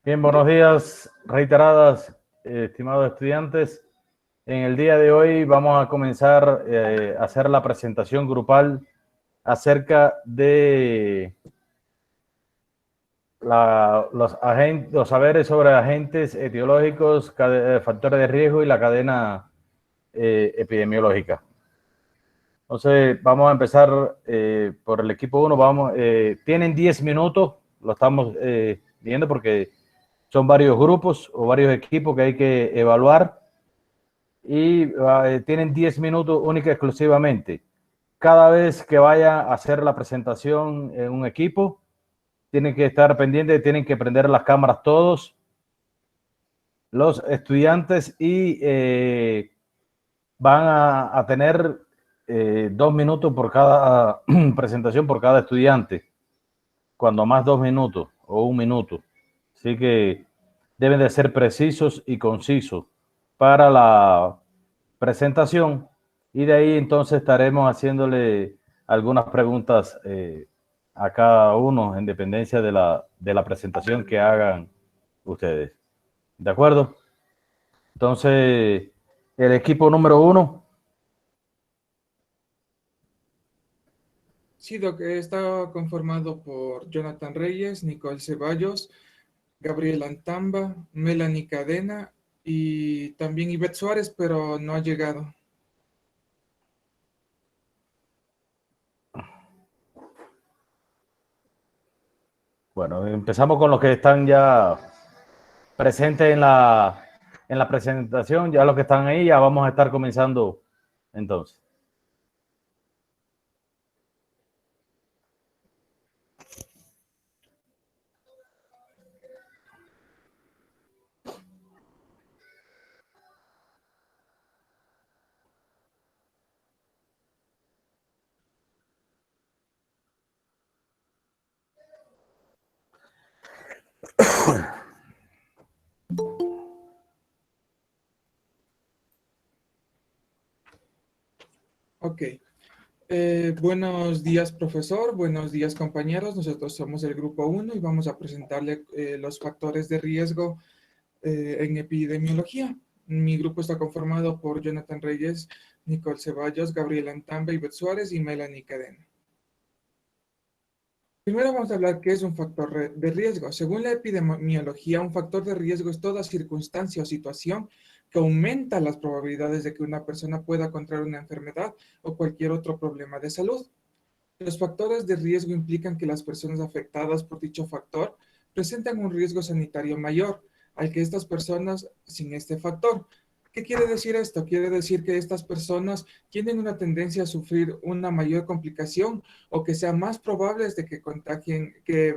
Bien, buenos días, reiteradas, estimados estudiantes. En el día de hoy vamos a comenzar a hacer la presentación grupal acerca de los saberes sobre agentes etiológicos, factores de riesgo y la cadena epidemiológica. Entonces, vamos a empezar por el equipo 1. Tienen 10 minutos, lo estamos viendo porque son varios grupos o varios equipos que hay que evaluar y tienen 10 minutos única y exclusivamente. Cada vez que vaya a hacer la presentación en un equipo, tienen que estar pendientes, tienen que prender las cámaras todos los estudiantes y van a tener 2 minutos por cada presentación por cada estudiante, cuando más 2 minutos o 1 minuto. Así que deben de ser precisos y concisos para la presentación y de ahí entonces estaremos haciéndole algunas preguntas a cada uno en dependencia de la presentación que hagan ustedes. ¿De acuerdo? Entonces, el equipo número 1. Sí, Doc, está conformado por Jonathan Reyes, Nicole Ceballos, Gabriel Antamba, Melanie Cadena y también Ivette Suárez, pero no ha llegado. Bueno, empezamos con los que están ya presentes en la presentación. Ya los que están ahí, ya vamos a estar comenzando entonces. Ok. Buenos días, profesor. Buenos días, compañeros. Nosotros somos el grupo 1 y vamos a presentarle los factores de riesgo en epidemiología. Mi grupo está conformado por Jonathan Reyes, Nicole Ceballos, Gabriel Antamba, Ivette Suárez y Melanie Cadena. Primero vamos a hablar qué es un factor de riesgo. Según la epidemiología, un factor de riesgo es toda circunstancia o situación que aumenta las probabilidades de que una persona pueda contraer una enfermedad o cualquier otro problema de salud. Los factores de riesgo implican que las personas afectadas por dicho factor presentan un riesgo sanitario mayor al que estas personas sin este factor. ¿Qué quiere decir esto? Quiere decir que estas personas tienen una tendencia a sufrir una mayor complicación o que sean más probables de que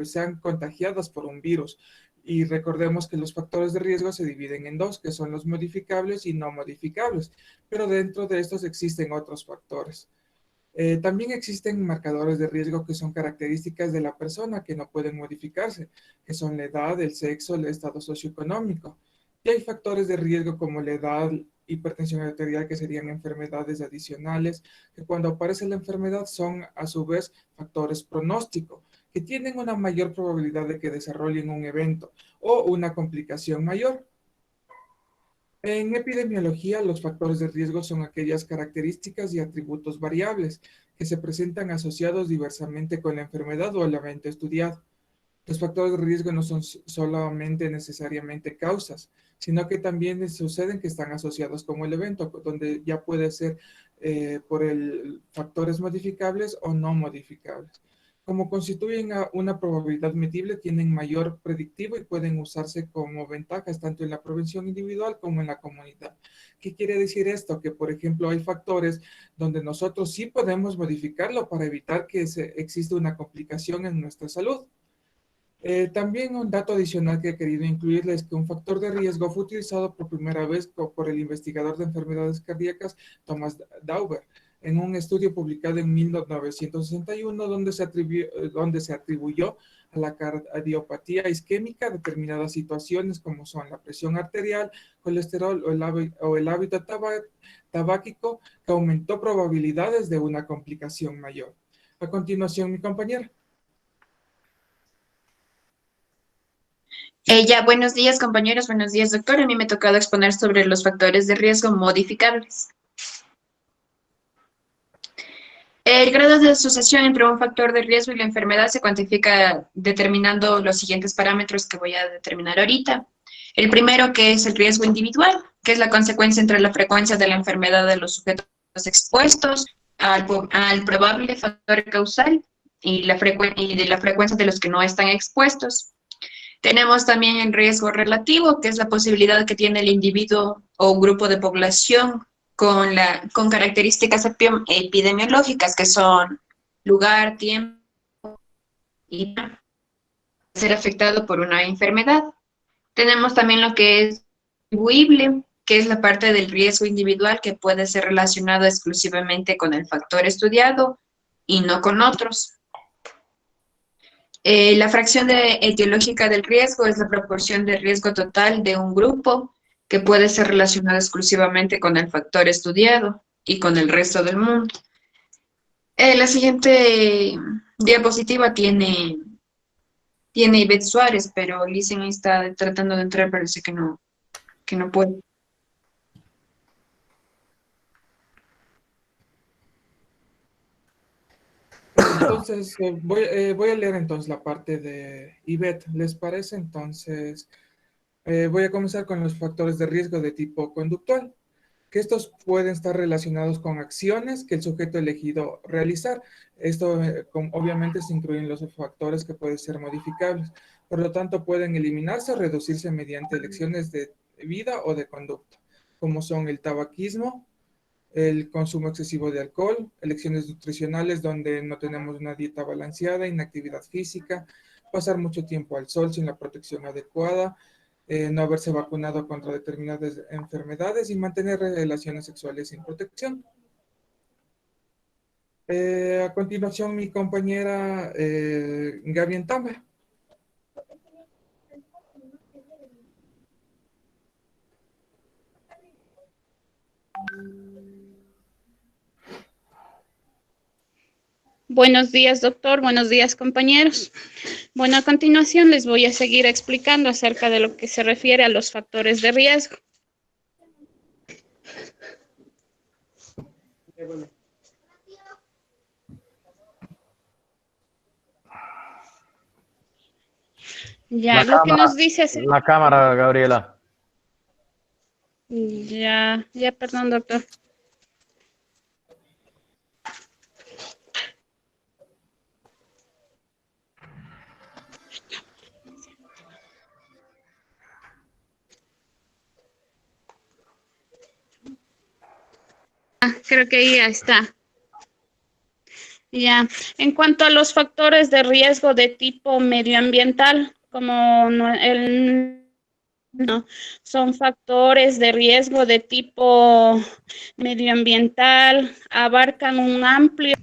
sean contagiadas por un virus. Y recordemos que los factores de riesgo se dividen en dos, que son los modificables y no modificables, pero dentro de estos existen otros factores. También existen marcadores de riesgo que son características de la persona que no pueden modificarse, que son la edad, el sexo, el estado socioeconómico. Y hay factores de riesgo como la edad, hipertensión arterial, que serían enfermedades adicionales, que cuando aparece la enfermedad son a su vez factores pronóstico, que tienen una mayor probabilidad de que desarrollen un evento o una complicación mayor. En epidemiología, los factores de riesgo son aquellas características y atributos variables que se presentan asociados diversamente con la enfermedad o el evento estudiado. Los factores de riesgo no son solamente necesariamente causas, sino que también suceden que están asociados con el evento, donde ya puede ser por factores modificables o no modificables. Como constituyen una probabilidad medible, tienen mayor predictivo y pueden usarse como ventajas tanto en la prevención individual como en la comunidad. ¿Qué quiere decir esto? Que, por ejemplo, hay factores donde nosotros sí podemos modificarlo para evitar que exista una complicación en nuestra salud. También un dato adicional que he querido incluirles es que un factor de riesgo fue utilizado por primera vez por el investigador de enfermedades cardíacas Thomas Dauber en un estudio publicado en 1961 donde se atribuyó a la cardiopatía isquémica determinadas situaciones como son la presión arterial, colesterol o el hábito tabáquico que aumentó probabilidades de una complicación mayor. A continuación, mi compañera. Buenos días compañeros, buenos días doctor. A mí me ha tocado exponer sobre los factores de riesgo modificables. El grado de asociación entre un factor de riesgo y la enfermedad se cuantifica determinando los siguientes parámetros que voy a determinar ahorita. El primero, que es el riesgo individual, que es la consecuencia entre la frecuencia de la enfermedad de los sujetos expuestos al probable factor causal y de la frecuencia de los que no están expuestos. Tenemos también el riesgo relativo, que es la posibilidad que tiene el individuo o grupo de población con características epidemiológicas que son lugar, tiempo y ser afectado por una enfermedad. Tenemos también lo que es atribuible, que es la parte del riesgo individual que puede ser relacionado exclusivamente con el factor estudiado y no con otros. La fracción etiológica del riesgo es la proporción de riesgo total de un grupo que puede ser relacionado exclusivamente con el factor estudiado y con el resto del mundo. La siguiente diapositiva tiene Ivette Suárez, pero Lisen está tratando de entrar, parece que no puede. Entonces, voy a leer entonces la parte de Ivette, ¿les parece? Entonces, voy a comenzar con los factores de riesgo de tipo conductual, que estos pueden estar relacionados con acciones que el sujeto ha elegido realizar. Esto, obviamente, se incluyen los factores que pueden ser modificables. Por lo tanto, pueden eliminarse o reducirse mediante elecciones de vida o de conducta, como son el tabaquismo, el consumo excesivo de alcohol, elecciones nutricionales donde no tenemos una dieta balanceada, inactividad física, pasar mucho tiempo al sol sin la protección adecuada, no haberse vacunado contra determinadas enfermedades y mantener relaciones sexuales sin protección. A continuación, mi compañera Gaby Entamba. Buenos días, doctor. Buenos días, compañeros. Bueno, a continuación les voy a seguir explicando acerca de lo que se refiere a los factores de riesgo. Ya, lo que nos dice... La cámara, Gabriela. Ya, perdón, doctor. Creo que ahí ya está. Ya, en cuanto a los factores de riesgo de tipo medioambiental, como son factores de riesgo de tipo medioambiental, abarcan un amplio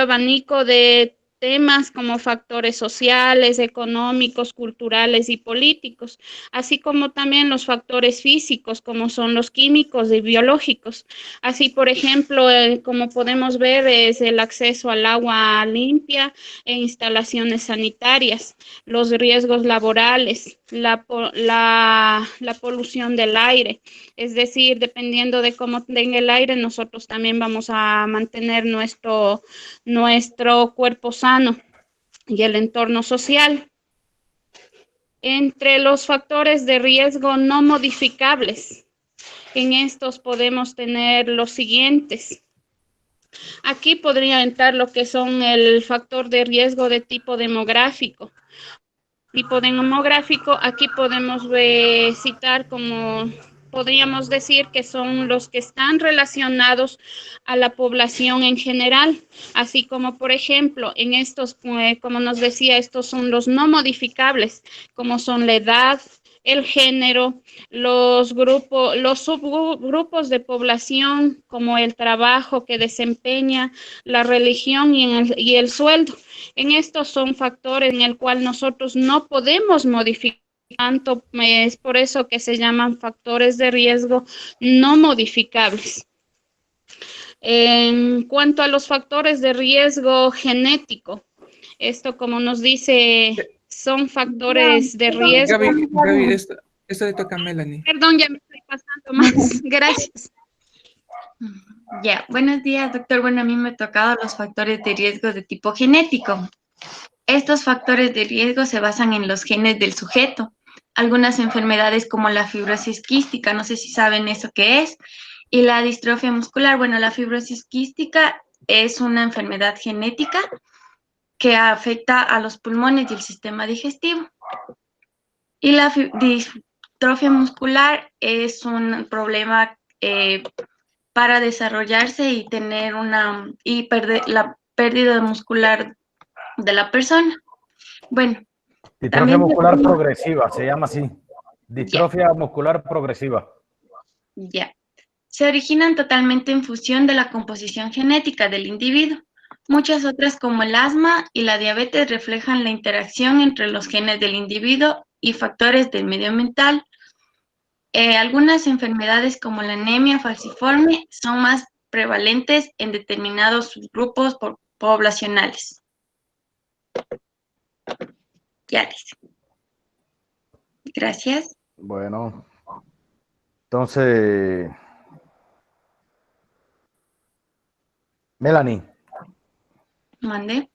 abanico de temas como factores sociales, económicos, culturales y políticos, así como también los factores físicos, como son los químicos y biológicos. Así, por ejemplo, como podemos ver, es el acceso al agua limpia e instalaciones sanitarias, los riesgos laborales, la polución del aire. Es decir, dependiendo de cómo tenga el aire, nosotros también vamos a mantener nuestro cuerpo sano y el entorno social. Entre los factores de riesgo no modificables, en estos podemos tener los siguientes. Aquí podría entrar lo que son el factor de riesgo de tipo demográfico. Tipo demográfico, aquí podemos citar como... Podríamos decir que son los que están relacionados a la población en general, así como, por ejemplo, en estos, como nos decía, estos son los no modificables, como son la edad, el género, los subgrupos de población, como el trabajo que desempeña, la religión y el sueldo. En estos son factores en el cual nosotros no podemos modificar. Tanto es por eso que se llaman factores de riesgo no modificables. En cuanto a los factores de riesgo genético, esto como nos dice... son factores de riesgo. Gaby, esto le toca a Melanie. Perdón, ya me estoy pasando más. Gracias. Ya, buenos días, doctor. Bueno, a mí me ha tocado los factores de riesgo de tipo genético. Estos factores de riesgo se basan en los genes del sujeto. Algunas enfermedades como la fibrosis quística, no sé si saben eso qué es, y la distrofia muscular. Bueno, la fibrosis quística es una enfermedad genética que afecta a los pulmones y el sistema digestivo. Y la distrofia muscular es un problema para desarrollarse y tener la pérdida muscular de la persona. Bueno, Distrofia también muscular progresiva, se llama así. ya, Distrofia muscular progresiva. ya. Se originan totalmente en función de la composición genética del individuo. Muchas otras, como el asma y la diabetes, reflejan la interacción entre los genes del individuo y factores del medio ambiental. Algunas enfermedades, como la anemia falciforme, son más prevalentes en determinados subgrupos poblacionales. Ya dice. Gracias. Bueno, entonces, Melanie, Mande.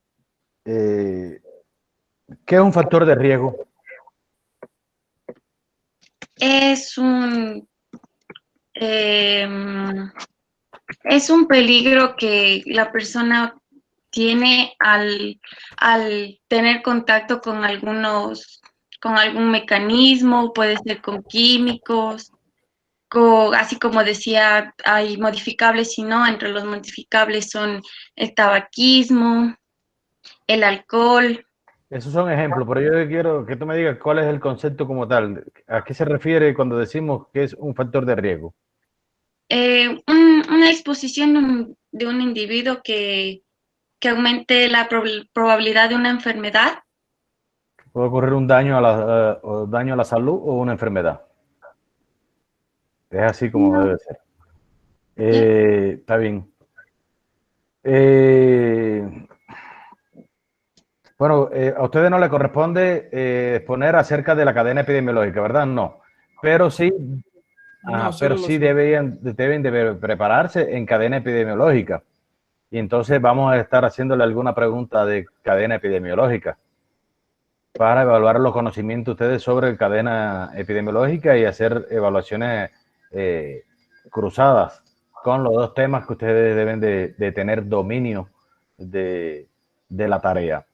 ¿qué es un factor de riesgo? Es un peligro que la persona tiene al tener contacto con algún mecanismo, puede ser con químicos, así como decía, hay modificables y no, entre los modificables son el tabaquismo, el alcohol. Esos son ejemplos, pero yo quiero que tú me digas cuál es el concepto como tal. ¿A qué se refiere cuando decimos que es un factor de riesgo? Una exposición de un individuo que aumente la probabilidad de una enfermedad. ¿Puede ocurrir un daño o daño a la salud o una enfermedad? Es así como No. debe ser. Está bien. Bueno, a ustedes no le corresponde exponer acerca de la cadena epidemiológica, ¿verdad? No. Pero sí, No, pero solo sí los... deben de prepararse en cadena epidemiológica. Y entonces vamos a estar haciéndole alguna pregunta de cadena epidemiológica para evaluar los conocimientos de ustedes sobre cadena epidemiológica y hacer evaluaciones cruzadas con los dos temas que ustedes deben de tener dominio de la tarea.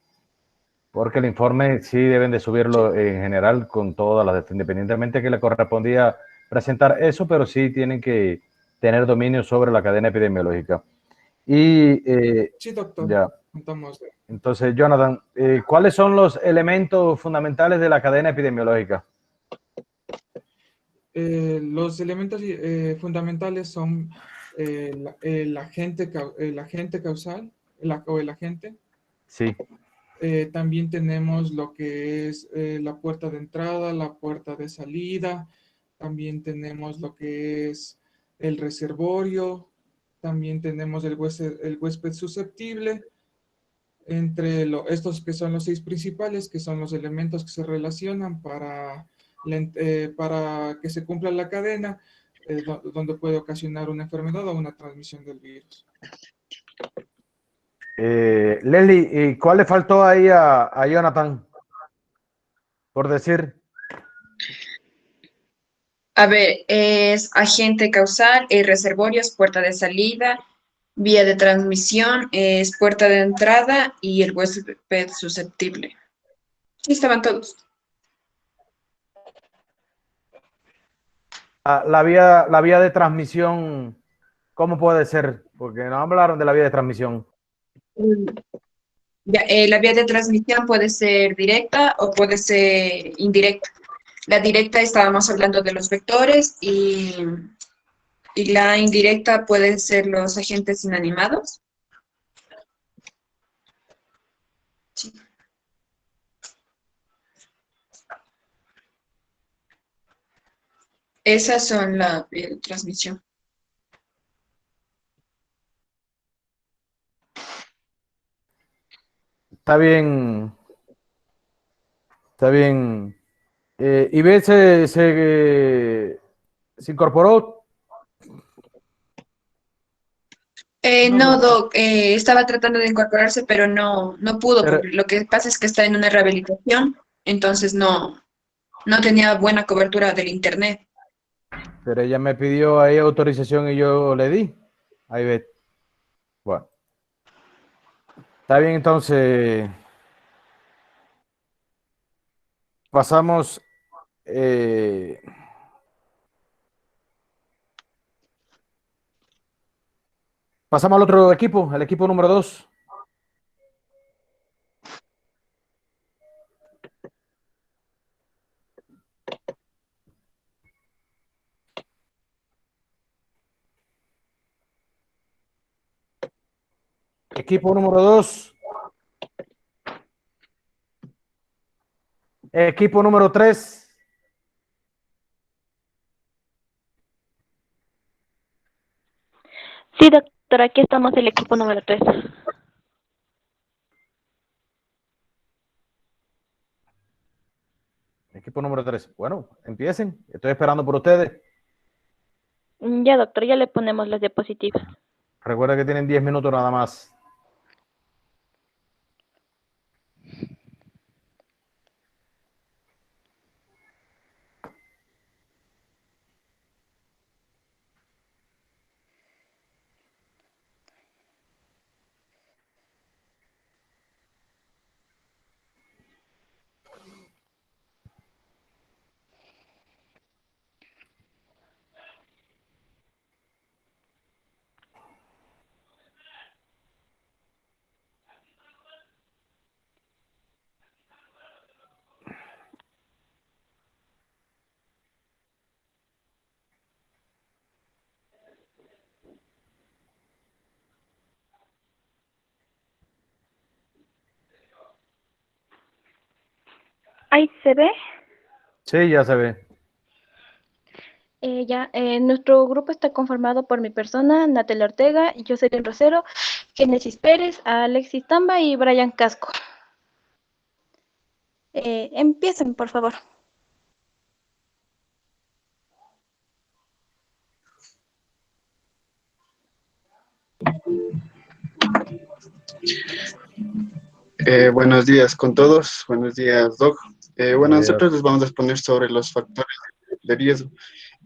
Porque el informe sí deben de subirlo en general con todas las, independientemente que le correspondía presentar eso, pero sí tienen que tener dominio sobre la cadena epidemiológica. Y Sí, doctor. ya. Contamos. Entonces, Jonathan, ¿cuáles son los elementos fundamentales de la cadena epidemiológica? Los elementos fundamentales son el agente causal o el agente. Sí. También tenemos lo que es la puerta de entrada, la puerta de salida. También tenemos lo que es el reservorio. También tenemos el huésped susceptible. Entre estos que son los 6 principales, que son los elementos que se relacionan para que se cumpla la cadena, donde puede ocasionar una enfermedad o una transmisión del virus. Leslie, ¿y cuál le faltó ahí a Jonathan? Por decir. A ver, es agente causal, reservorios, puerta de salida, vía de transmisión, es puerta de entrada y el huésped susceptible. Sí, estaban todos. La vía de transmisión, ¿cómo puede ser? Porque no hablaron de la vía de transmisión. Ya, la vía de transmisión puede ser directa o puede ser indirecta. La directa estábamos hablando de los vectores y la indirecta pueden ser los agentes inanimados. Sí. Esas son la vía de transmisión. Está bien. Está bien. Ivette se incorporó. No, Doc, estaba tratando de incorporarse, pero no pudo, Pero, porque lo que pasa es que está en una rehabilitación, entonces no tenía buena cobertura del internet. pero ella me pidió ahí autorización y yo le di. Ahí ve. Bueno, está bien, entonces pasamos. eh, Pasamos al otro equipo, al equipo número 2. Equipo número 2. Equipo número 3. Sí, doctor, aquí estamos el equipo número 3. Equipo número 3. Bueno, empiecen. Estoy esperando por ustedes. Ya, doctor, ya le ponemos las diapositivas. Recuerda que tienen 10 minutos nada más. Ahí se ve. Sí, ya se ve. Nuestro grupo está conformado por mi persona, Natalia Ortega, Jocelyn Rosero, Genesis Pérez, Alexis Tamba y Brian Casco. Empiecen, por favor. Buenos días con todos, buenos días, Doc. Nosotros les vamos a exponer sobre los factores de riesgo.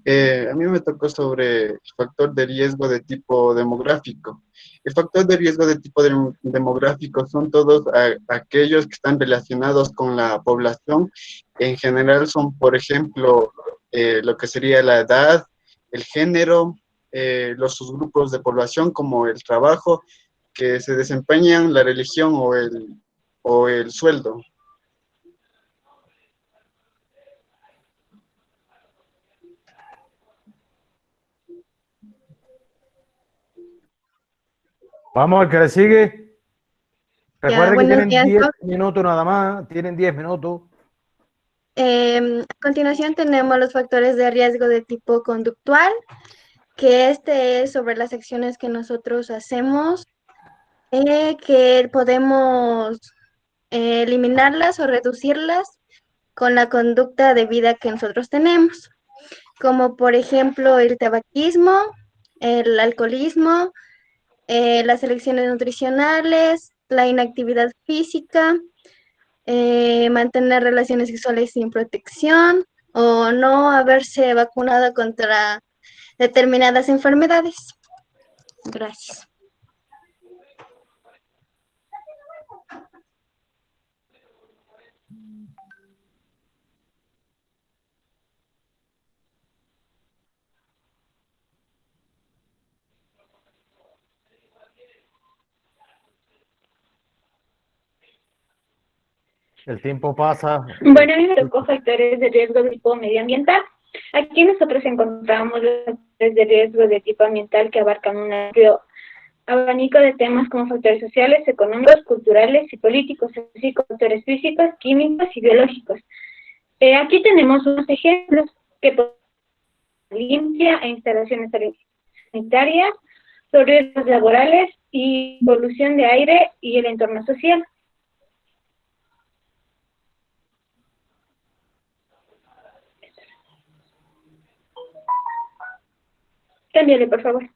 A mí me tocó sobre el factor de riesgo de tipo demográfico. El factor de riesgo de tipo demográfico son todos aquellos que están relacionados con la población. En general son, por ejemplo, lo que sería la edad, el género, los subgrupos de población como el trabajo que se desempeñan, la religión o el sueldo. Vamos al que le sigue. Ya, Recuerden que buenos tienen días, 10 Doc. minutos nada más. Tienen 10 minutos. A continuación tenemos los factores de riesgo de tipo conductual, que este es sobre las acciones que nosotros hacemos, que podemos eliminarlas o reducirlas con la conducta de vida que nosotros tenemos, como por ejemplo el tabaquismo, el alcoholismo, las elecciones nutricionales, la inactividad física, mantener relaciones sexuales sin protección o no haberse vacunado contra determinadas enfermedades. Gracias. El tiempo pasa. Bueno, a mí me tocó factores de riesgo de tipo medioambiental. Aquí nosotros encontramos los factores de riesgo de tipo ambiental que abarcan un amplio abanico de temas como factores sociales, económicos, culturales y políticos, así como factores físicos, químicos y biológicos. Aquí tenemos unos ejemplos que pueden ser limpia e instalaciones sanitarias, los riesgos laborales y polución de aire y el entorno social. Cámbiale, por favor.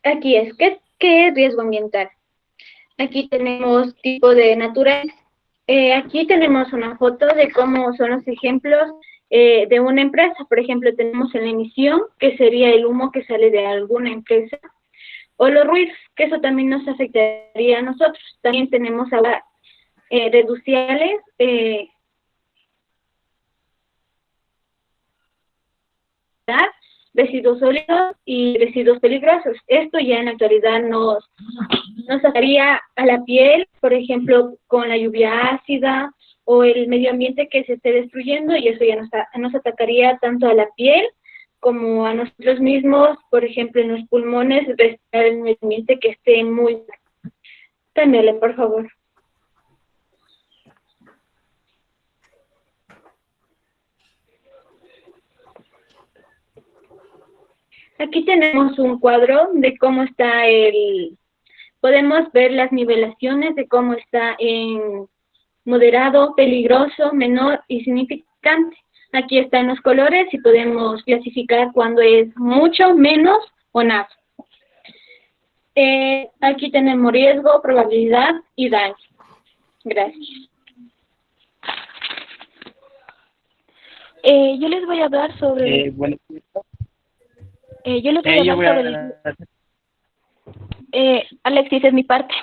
Aquí es, ¿qué es riesgo ambiental? Aquí tenemos tipo de naturaleza. Aquí tenemos una foto de cómo son los ejemplos de una empresa. Por ejemplo, tenemos la emisión, que sería el humo que sale de alguna empresa, o los ruidos, que eso también nos afectaría a nosotros. También tenemos ahora reduciales, residuos sólidos y residuos peligrosos. Esto ya en la actualidad nos afectaría a la piel, por ejemplo, con la lluvia ácida o el medio ambiente que se esté destruyendo, y eso ya nos atacaría tanto a la piel como a nosotros mismos, por ejemplo, en los pulmones, respirar el medio ambiente que esté muy... Cámbiale, por favor. Aquí tenemos un cuadro de cómo está podemos ver las nivelaciones de cómo está en moderado, peligroso, menor y significante. Aquí están los colores y podemos clasificar cuando es mucho, menos o nada. Aquí tenemos riesgo, probabilidad y daño. Gracias. Yo les voy a hablar sobre... Bueno, yo les voy a yo hablar voy sobre... a... Alexis, es mi parte.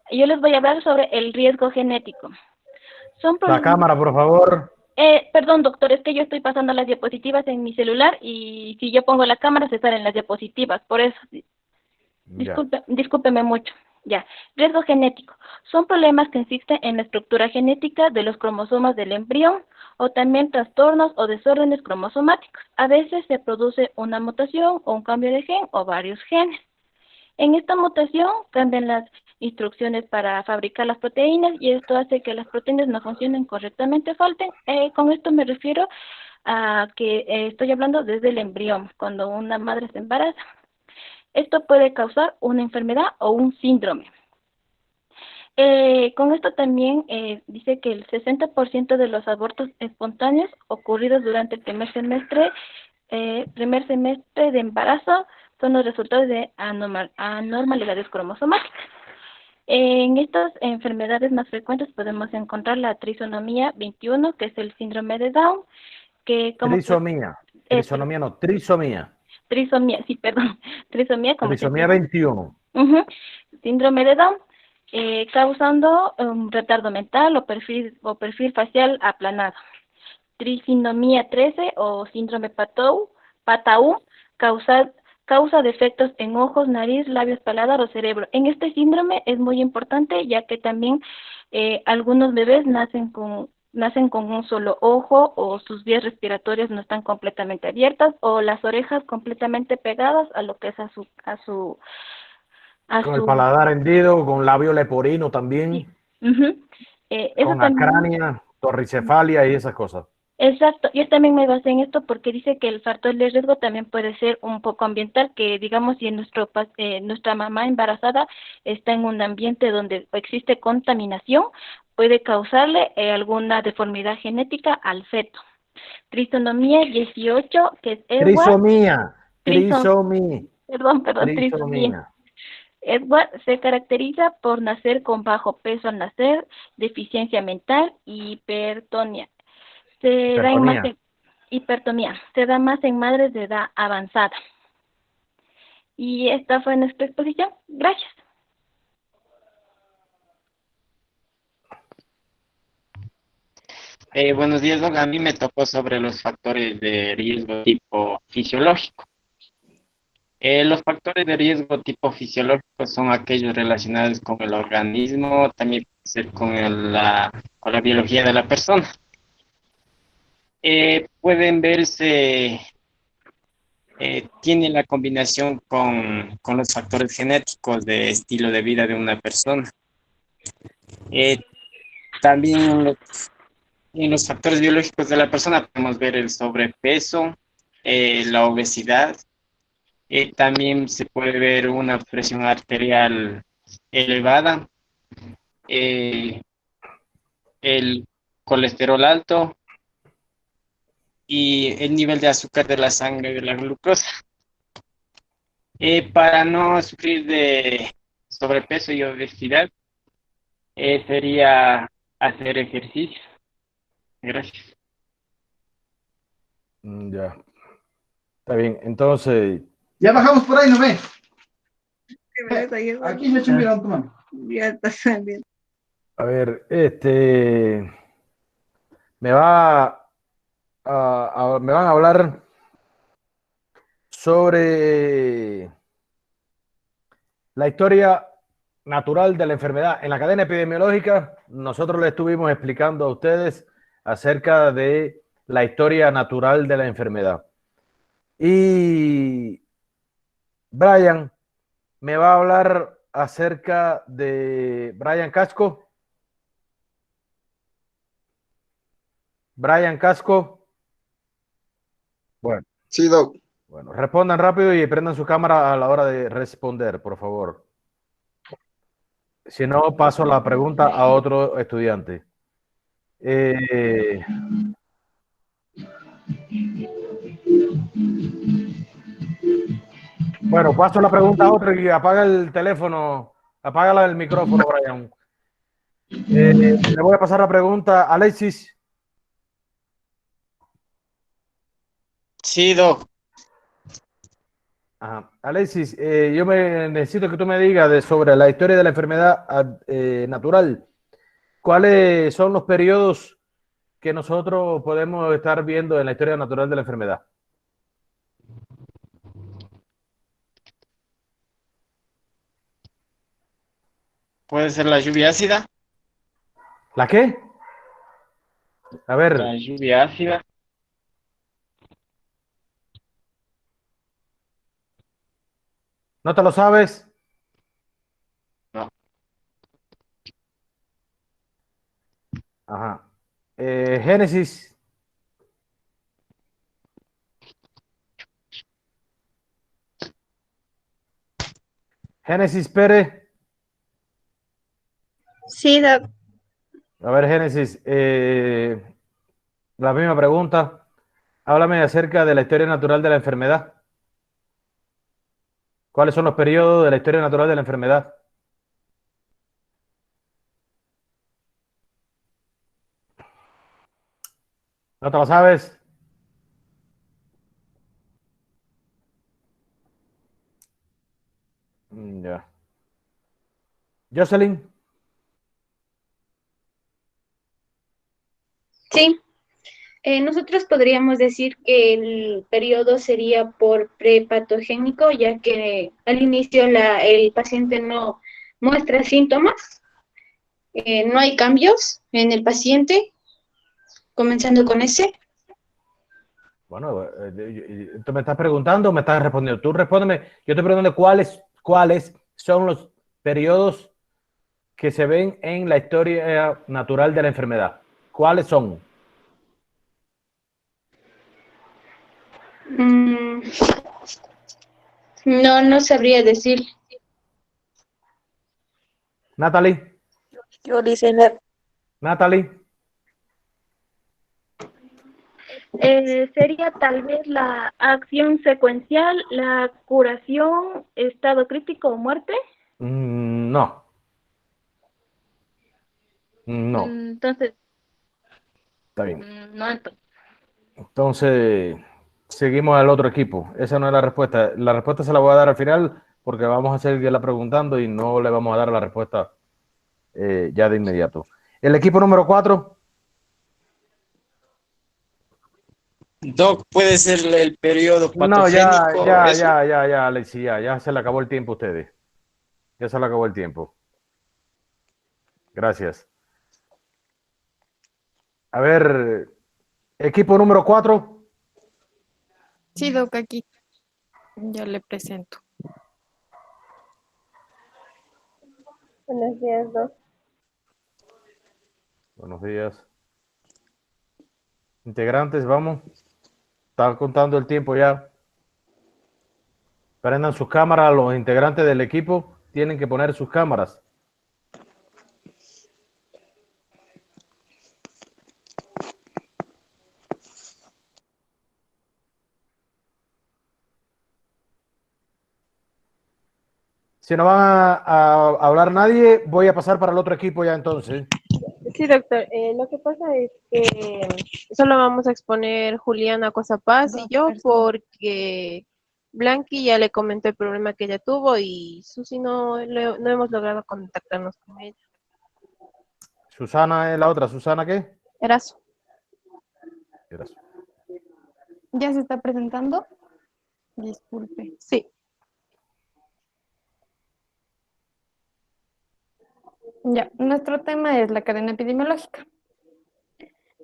Yo les voy a hablar sobre el riesgo genético. Son La problemas... cámara, por favor. Perdón, doctor, es que yo estoy pasando las diapositivas en mi celular y si yo pongo la cámara se salen las diapositivas, por eso. Ya. Discúlpeme mucho. Ya. Riesgo genético. Son problemas que existen en la estructura genética de los cromosomas del embrión o también trastornos o desórdenes cromosomáticos. A veces se produce una mutación o un cambio de gen o varios genes. En esta mutación cambian las instrucciones para fabricar las proteínas y esto hace que las proteínas no funcionen correctamente, falten. Con esto me refiero a que estoy hablando desde el embrión, cuando una madre se embaraza. Esto puede causar una enfermedad o un síndrome. Con esto también dice que el 60% de los abortos espontáneos ocurridos durante el primer semestre de embarazo son los resultados de anormalidades cromosomáticas. En estas enfermedades más frecuentes podemos encontrar la trisonomía 21, que es el síndrome de Down, que como... Trisomía. Trisonomía no, trisomía. Trisomía, sí, perdón. Trisomía como... Trisomía 21. Síndrome de Down, causando un retardo mental o perfil facial aplanado. Trisinomía 13 o síndrome Patau, causa defectos en ojos, nariz, labios, paladar o cerebro. En este síndrome es muy importante ya que también algunos bebés nacen con un solo ojo o sus vías respiratorias no están completamente abiertas o las orejas completamente pegadas a lo que es Con el paladar hendido, con labio leporino también, con acrania, torricefalia y esas cosas. Exacto, yo también me basé en esto porque dice que el factor de riesgo también puede ser un poco ambiental, que digamos si nuestra mamá embarazada está en un ambiente donde existe contaminación, puede causarle alguna deformidad genética al feto. Trisonomía 18, que es Edward. Trisomía. Trisomía. Edward se caracteriza por nacer con bajo peso al nacer, deficiencia mental y hipertonía. Hipertonía. Se da más en madres de edad avanzada. Y esta fue nuestra exposición. Gracias. Buenos días, Doc. A mí me tocó sobre los factores de riesgo tipo fisiológico. Los factores de riesgo tipo fisiológico son aquellos relacionados con el organismo, también puede ser con la biología de la persona. Pueden verse, tiene la combinación con los factores genéticos de estilo de vida de una persona. También en los factores biológicos de la persona podemos ver el sobrepeso, la obesidad. También se puede ver una presión arterial elevada, el colesterol alto, y el nivel de azúcar de la sangre, de la glucosa. Para no sufrir de sobrepeso y obesidad, sería hacer ejercicio. Gracias. Ya. Está bien. Entonces, Ya bajamos por ahí, ¿no ve? Aquí me eché un mirón, tu mano. Ya está saliendo. a ver, me va me van a hablar sobre la historia natural de la enfermedad. En la cadena epidemiológica, nosotros le estuvimos explicando a ustedes acerca de la historia natural de la enfermedad. Y Brian me va a hablar acerca de Brian Casco. Brian Casco. Bueno. Sí, Doc. Bueno, respondan rápido y prendan su cámara a la hora de responder, por favor. Si no, paso la pregunta a otro estudiante. Bueno, paso la pregunta a otro y apaga el teléfono, apaga el micrófono, Brian. Le voy a pasar la pregunta a Alexis. Sí, Doc. Ajá. Alexis, yo necesito que tú me digas sobre la historia de la enfermedad natural. ¿Cuáles son los periodos que nosotros podemos estar viendo en la historia natural de la enfermedad? ¿Puede ser la lluvia ácida? ¿La qué? A ver. La lluvia ácida. ¿No te lo sabes? No. Ajá. Génesis. Génesis Pérez. Sí, Doc. A ver, Génesis, la misma pregunta. Háblame acerca de la historia natural de la enfermedad. ¿Cuáles son los periodos de la historia natural de la enfermedad? ¿No te lo sabes? Ya. Jocelyn. Sí, nosotros podríamos decir que el periodo sería por prepatogénico, ya que al inicio el paciente no muestra síntomas, no hay cambios en el paciente, comenzando con ese. Bueno, ¿tú me estás preguntando o me estás respondiendo? Tú respóndeme. Yo estoy preguntando cuáles son los periodos que se ven en la historia natural de la enfermedad. ¿Cuáles son? No sabría decir. Natalie. Yo dice Natalie. Sería tal vez la acción secuencial, la curación, estado crítico o muerte. No. No. Entonces, Está bien. no, entonces. Entonces, seguimos al otro equipo. Esa no es la respuesta. La respuesta se la voy a dar al final porque vamos a seguirla preguntando y no le vamos a dar la respuesta ya de inmediato. El equipo número 4. Doc, ¿puede ser el periodo No, patogénico? ya, Alexi, ya se le acabó el tiempo a ustedes. Ya se le acabó el tiempo. Gracias. A ver, equipo número 4. Sí, Doc, aquí. Ya le presento. Buenos días, Doc. Buenos días. Integrantes, vamos. Están contando el tiempo ya. Prendan sus cámaras. Los integrantes del equipo tienen que poner sus cámaras. Si no van a hablar nadie, voy a pasar para el otro equipo ya entonces. Sí, doctor. Lo que pasa es que solo vamos a exponer Juliana Cosapaz y yo porque Blanqui ya le comentó el problema que ella tuvo y Susi no hemos logrado contactarnos con ella. Susana es la otra. ¿Susana qué? Erazo. Erazo. ¿Ya se está presentando? Disculpe. Sí. Ya, nuestro tema es la cadena epidemiológica.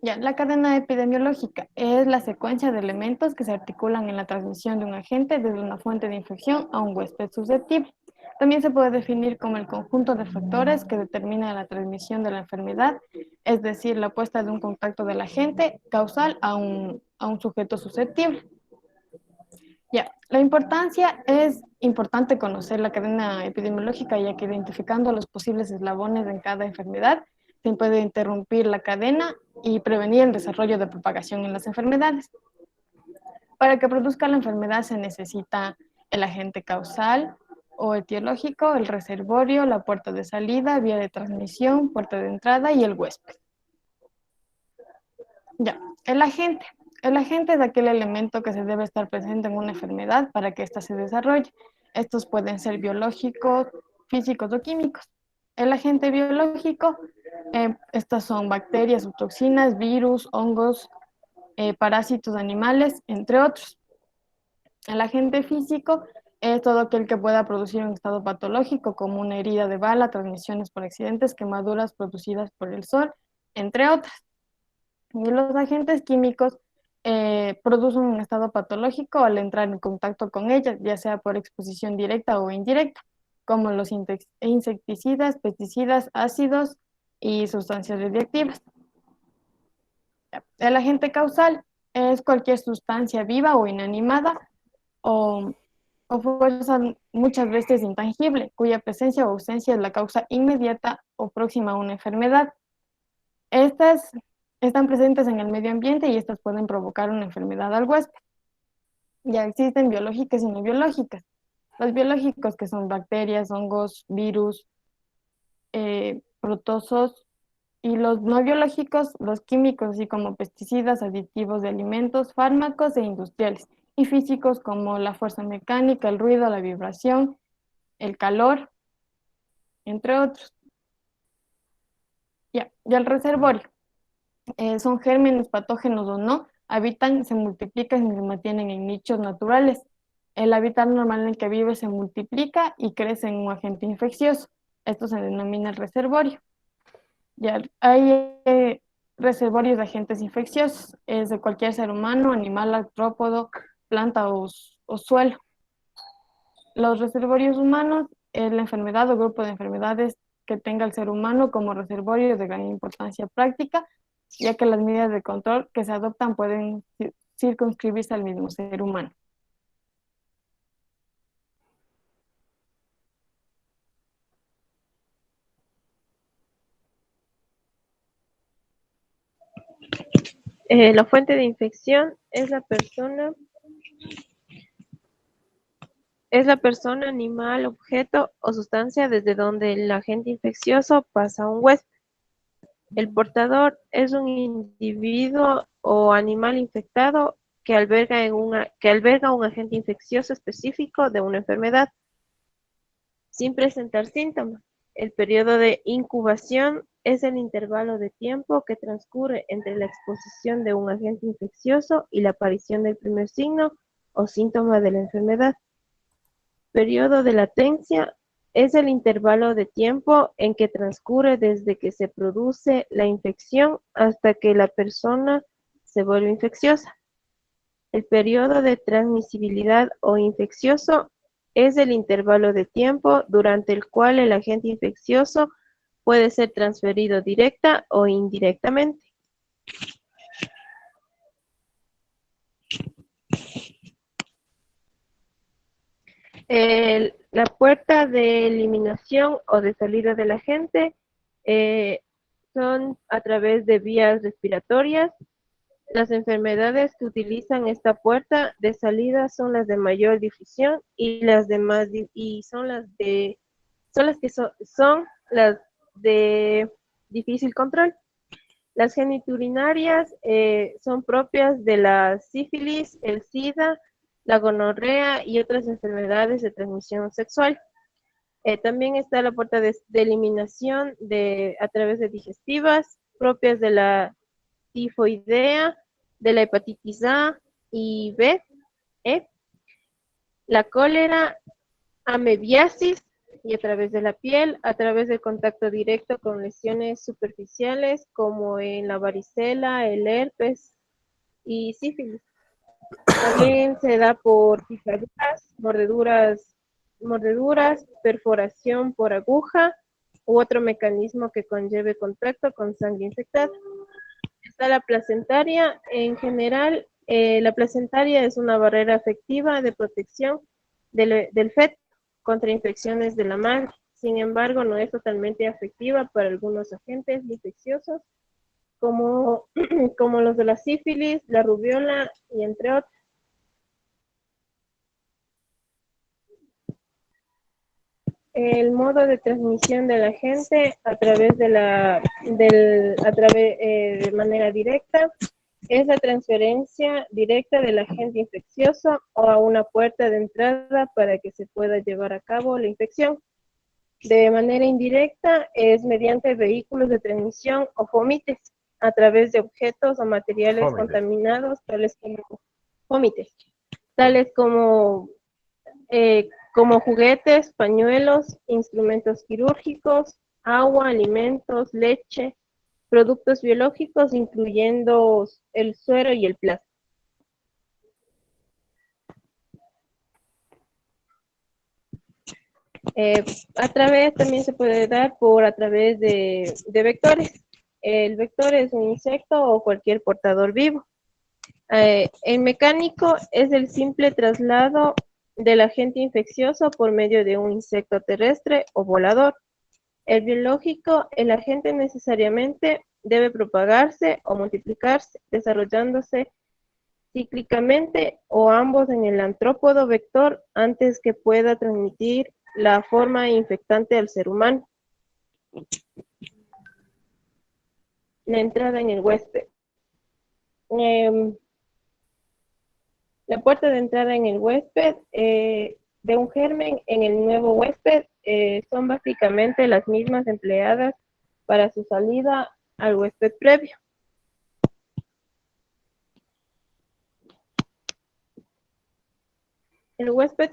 Ya, la cadena epidemiológica es la secuencia de elementos que se articulan en la transmisión de un agente desde una fuente de infección a un huésped susceptible. También se puede definir como el conjunto de factores que determina la transmisión de la enfermedad, es decir, la puesta de un contacto del agente causal a un sujeto susceptible. Ya, la importancia es importante conocer la cadena epidemiológica, ya que identificando los posibles eslabones en cada enfermedad se puede interrumpir la cadena y prevenir el desarrollo de propagación en las enfermedades. Para que produzca la enfermedad se necesita el agente causal o etiológico, el reservorio, la puerta de salida, vía de transmisión, puerta de entrada y el huésped. Ya, el agente. El agente es aquel elemento que se debe estar presente en una enfermedad para que ésta se desarrolle. Estos pueden ser biológicos, físicos o químicos. El agente biológico, estas son bacterias o toxinas, virus, hongos, parásitos animales, entre otros. El agente físico es todo aquel que pueda producir un estado patológico como una herida de bala, transmisiones por accidentes, quemaduras producidas por el sol, entre otras. Y los agentes químicos producen un estado patológico al entrar en contacto con ellas, ya sea por exposición directa o indirecta, como los insecticidas, pesticidas, ácidos y sustancias radiactivas. El agente causal es cualquier sustancia viva o inanimada o fuerza muchas veces intangible, cuya presencia o ausencia es la causa inmediata o próxima a una enfermedad. Estas están presentes en el medio ambiente y estas pueden provocar una enfermedad al huésped. Ya existen biológicas y no biológicas. Los biológicos, que son bacterias, hongos, virus, protozoos, y los no biológicos, los químicos, así como pesticidas, aditivos de alimentos, fármacos e industriales, y físicos como la fuerza mecánica, el ruido, la vibración, el calor, entre otros. Ya, y el reservorio. Son gérmenes, patógenos o no, habitan, se multiplican y se mantienen en nichos naturales. El hábitat normal en el que vive se multiplica y crece en un agente infeccioso. Esto se denomina el reservorio. Ya hay reservorios de agentes infecciosos, es de cualquier ser humano, animal, artrópodo, planta o suelo. Los reservorios humanos es la enfermedad o grupo de enfermedades que tenga el ser humano como reservorio de gran importancia práctica, ya que las medidas de control que se adoptan pueden circunscribirse al mismo ser humano. La fuente de infección es la persona, animal, objeto o sustancia desde donde el agente infeccioso pasa a un huésped. El portador es un individuo o animal infectado que alberga un agente infeccioso específico de una enfermedad, sin presentar síntomas. El periodo de incubación es el intervalo de tiempo que transcurre entre la exposición de un agente infeccioso y la aparición del primer signo o síntoma de la enfermedad. Periodo de latencia es el intervalo de tiempo en que transcurre desde que se produce la infección hasta que la persona se vuelve infecciosa. El periodo de transmisibilidad o infeccioso es el intervalo de tiempo durante el cual el agente infeccioso puede ser transferido directa o indirectamente. La puerta de eliminación o de salida del agente son a través de vías respiratorias, Las enfermedades que utilizan esta puerta de salida son las de mayor difusión y las son las de difícil control. Las geniturinarias son propias de la sífilis, el SIDA, la gonorrea y otras enfermedades de transmisión sexual. También está la puerta de eliminación a través de digestivas, propias de la tifoidea, de la hepatitis A y B, la cólera, amebiasis, y a través de la piel, a través del contacto directo con lesiones superficiales como en la varicela, el herpes y sífilis. También se da por picaduras, mordeduras, perforación por aguja u otro mecanismo que conlleve contacto con sangre infectada. Está la placentaria. En general, la placentaria es una barrera efectiva de protección del feto contra infecciones de la madre. Sin embargo, no es totalmente efectiva para algunos agentes infecciosos, como los de la sífilis, la rubiola y entre otros. El modo de transmisión del agente de manera directa es la transferencia directa del agente infeccioso a una puerta de entrada para que se pueda llevar a cabo la infección. De manera indirecta es mediante vehículos de transmisión o fomites, a través de objetos o materiales contaminados, tales como juguetes, pañuelos, instrumentos quirúrgicos, agua, alimentos, leche, productos biológicos, incluyendo el suero y el plasma. También se puede dar a través de vectores. El vector es un insecto o cualquier portador vivo. El mecánico es el simple traslado del agente infeccioso por medio de un insecto terrestre o volador. El biológico, el agente necesariamente debe propagarse o multiplicarse, desarrollándose cíclicamente o ambos en el artrópodo vector antes que pueda transmitir la forma infectante al ser humano. La entrada en el huésped. La puerta de entrada en el huésped de un germen en el nuevo huésped son básicamente las mismas empleadas para su salida al huésped previo. El huésped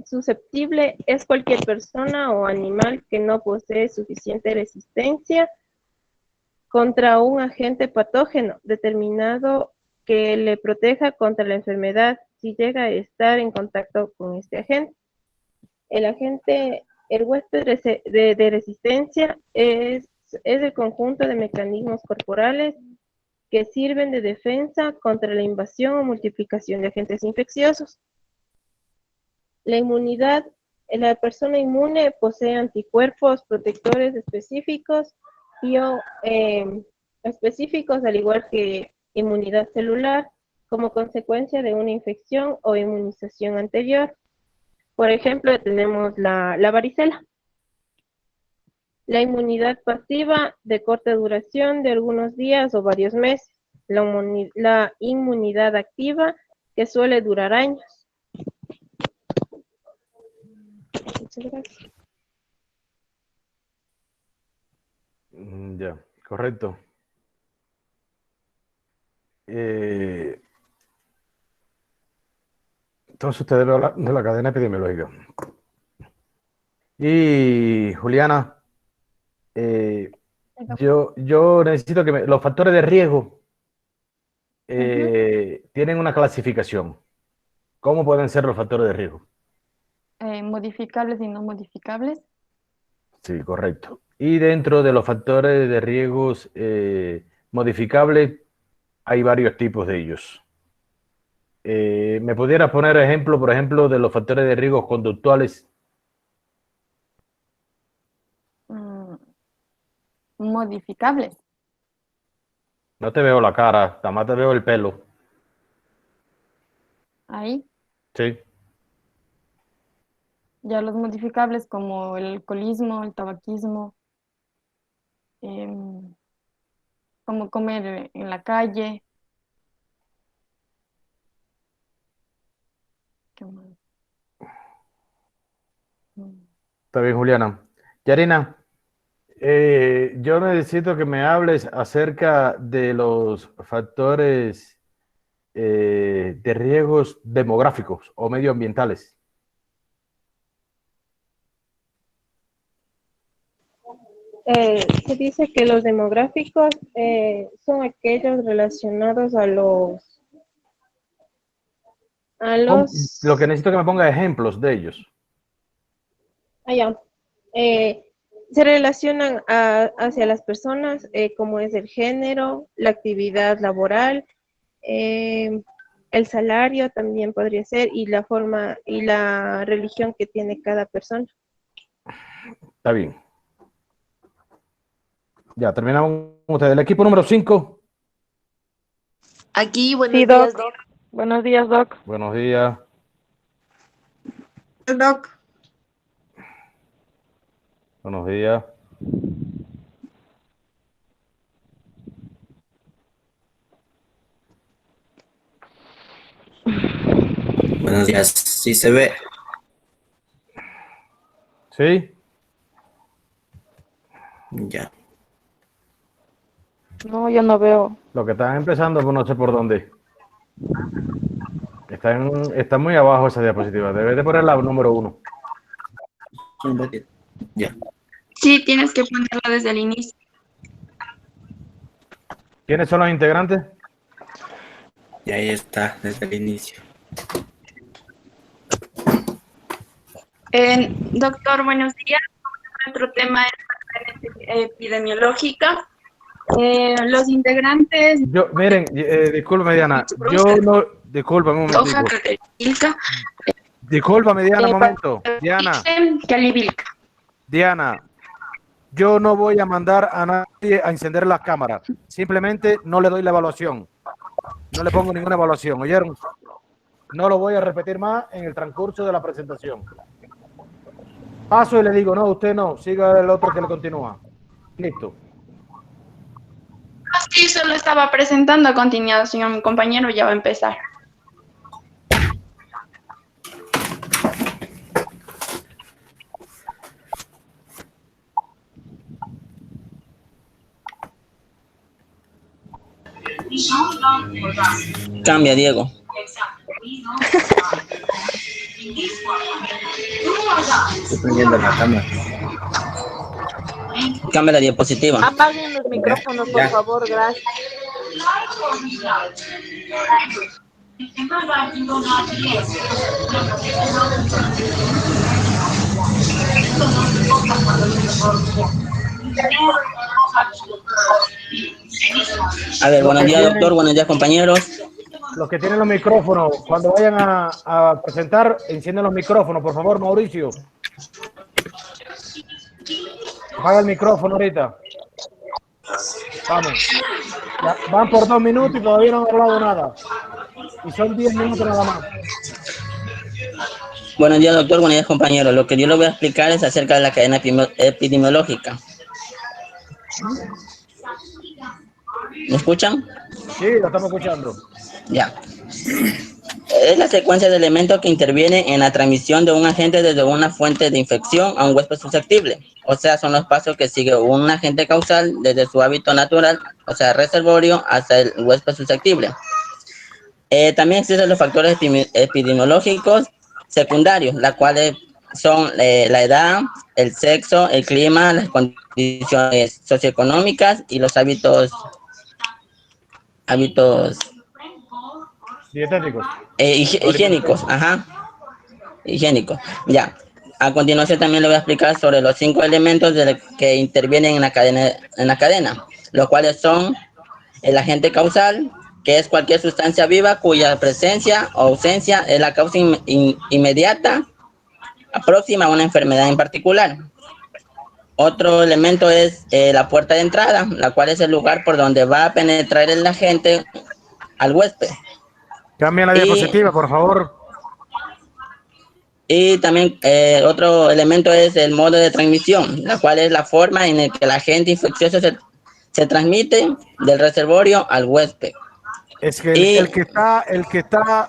susceptible es cualquier persona o animal que no posee suficiente resistencia contra un agente patógeno determinado que le proteja contra la enfermedad si llega a estar en contacto con este agente. El huésped de resistencia es el conjunto de mecanismos corporales que sirven de defensa contra la invasión o multiplicación de agentes infecciosos. La inmunidad. La persona inmune posee anticuerpos protectores específicos al igual que inmunidad celular, como consecuencia de una infección o inmunización anterior. Por ejemplo, tenemos la varicela. La inmunidad pasiva de corta duración de algunos días o varios meses. La inmunidad activa que suele durar años. Muchas gracias. Ya, correcto. Entonces usted debe hablar de la cadena epidemiológica. Y Juliana, yo necesito que los factores de riesgo tienen una clasificación. ¿Cómo pueden ser los factores de riesgo? Modificables y no modificables. Sí, correcto. Y dentro de los factores de riesgos modificables hay varios tipos de ellos. ¿Me pudieras poner ejemplo, por ejemplo, de los factores de riesgos conductuales? Modificables. No te veo la cara, nada más te veo el pelo. Ahí. Sí. Ya los modificables como el alcoholismo, el tabaquismo, como comer en la calle. ¿Qué más? Está bien, Juliana. Yarina, yo necesito que me hables acerca de los factores de riesgos demográficos o medioambientales. Se dice que los demográficos son aquellos relacionados a los Lo que necesito que me ponga ejemplos de ellos. se relacionan hacia las personas, como es el género, la actividad laboral, el salario también podría ser, y la forma y la religión que tiene cada persona. Está bien. Ya, terminamos con ustedes. El equipo número 5. Aquí, buenos Sí, días, Doc. Buenos días, Doc. Buenos días. Doc. Buenos días. Buenos días, ¿sí se ve? ¿Sí? Ya. No, yo no veo. Lo que están empezando, pues no sé por dónde. Está muy abajo esa diapositiva. Debes de poner la número 1. Ya. Sí, tienes que ponerlo desde el inicio. ¿Quiénes son los integrantes? Y ahí está, desde el inicio. Doctor, buenos días. Nuestro tema es epidemiológica. Los integrantes... Miren, discúlpame, Diana. Discúlpame un momento. Discúlpame, Diana, un momento. Diana, yo no voy a mandar a nadie a encender las cámaras. Simplemente no le doy la evaluación. No le pongo ninguna evaluación, ¿oyeron? No lo voy a repetir más en el transcurso de la presentación. Paso y le digo, no, usted no, siga el otro que le continúa. Listo. Sí, solo estaba presentando a continuación. Mi compañero ya va a empezar. Cambia, Diego. Estoy prendiendo la cámara. Cambia la diapositiva. Apaguen los micrófonos, por favor, gracias. A ver, buenos días, doctor. Buenos días, compañeros. Los que tienen los micrófonos, cuando vayan a presentar, encienden los micrófonos, por favor, Mauricio. Apaga el micrófono ahorita. Vamos. Ya, van por 2 minutos y todavía no han hablado nada. Y son 10 minutos nada más. Buenos días, doctor. Buenos días, compañeros. Lo que yo les voy a explicar es acerca de la cadena epidemiológica. ¿Me escuchan? Sí, lo estamos escuchando. Ya. Es la secuencia de elementos que intervienen en la transmisión de un agente desde una fuente de infección a un huésped susceptible. O sea, son los pasos que sigue un agente causal desde su hábito natural, o sea, reservorio, hasta el huésped susceptible. También existen los factores epidemiológicos secundarios, las cuales son la edad, el sexo, el clima, las condiciones socioeconómicas y los hábitos dietéticos. Higiénicos, ajá. Higiénicos, ya. A continuación también le voy a explicar sobre los 5 elementos que intervienen en la cadena, los cuales son el agente causal, que es cualquier sustancia viva cuya presencia o ausencia es la causa inmediata próxima a una enfermedad en particular. Otro elemento es la puerta de entrada, la cual es el lugar por donde va a penetrar el agente al huésped. Cambia la diapositiva, por favor. Y también otro elemento es el modo de transmisión, la cual es la forma en la que el agente infeccioso se transmite del reservorio al huésped. Es que el que está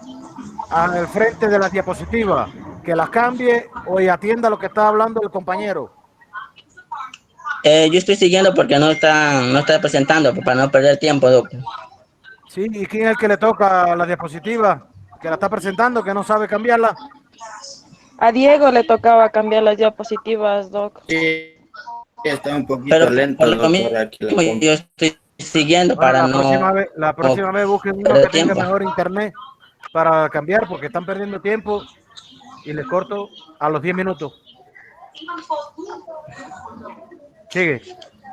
al frente de la diapositiva, que la cambie o atienda lo que está hablando el compañero. Yo estoy siguiendo porque no está presentando, para no perder tiempo, Doc. Sí, ¿y quién es el que le toca la diapositiva? Que la está presentando, que no sabe cambiarla. A Diego le tocaba cambiar las diapositivas, Doc. Sí, está un poquito lento. Yo estoy siguiendo para la próxima vez busquen uno que tenga mejor internet para cambiar, porque están perdiendo tiempo y les corto a los 10 minutos. Sigue.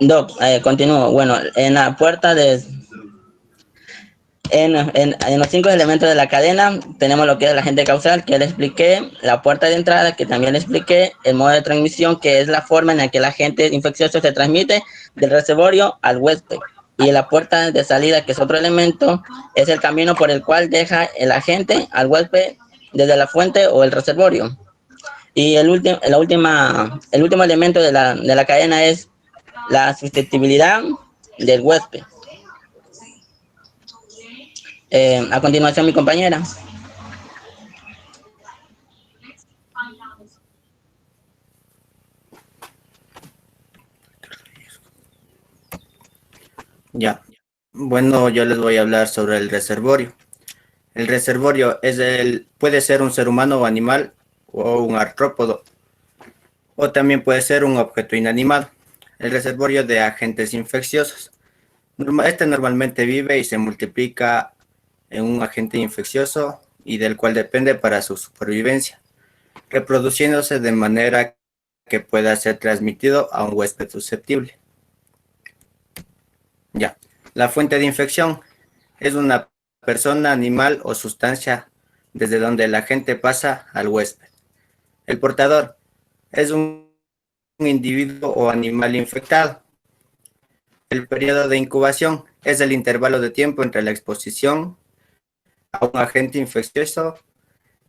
Doc, continúo. Bueno, en la puerta en los 5 elementos de la cadena tenemos lo que es el agente causal, que le expliqué, la puerta de entrada, que también le expliqué, el modo de transmisión, que es la forma en la que el agente infeccioso se transmite del reservorio al huésped. Y la puerta de salida, que es otro elemento, es el camino por el cual deja el agente al huésped desde la fuente o el reservorio. Y el último elemento de la cadena es la susceptibilidad del huésped. A continuación, mi compañera. Ya. Bueno, yo les voy a hablar sobre el reservorio. El reservorio puede ser un ser humano o animal o un artrópodo, o también puede ser un objeto inanimado. El reservorio de agentes infecciosos. Este normalmente vive y se multiplica en un agente infeccioso y del cual depende para su supervivencia, reproduciéndose de manera que pueda ser transmitido a un huésped susceptible. Ya. La fuente de infección es una persona, animal o sustancia desde donde el agente pasa al huésped. El portador es un individuo o animal infectado. El periodo de incubación es el intervalo de tiempo entre la exposición a un agente infeccioso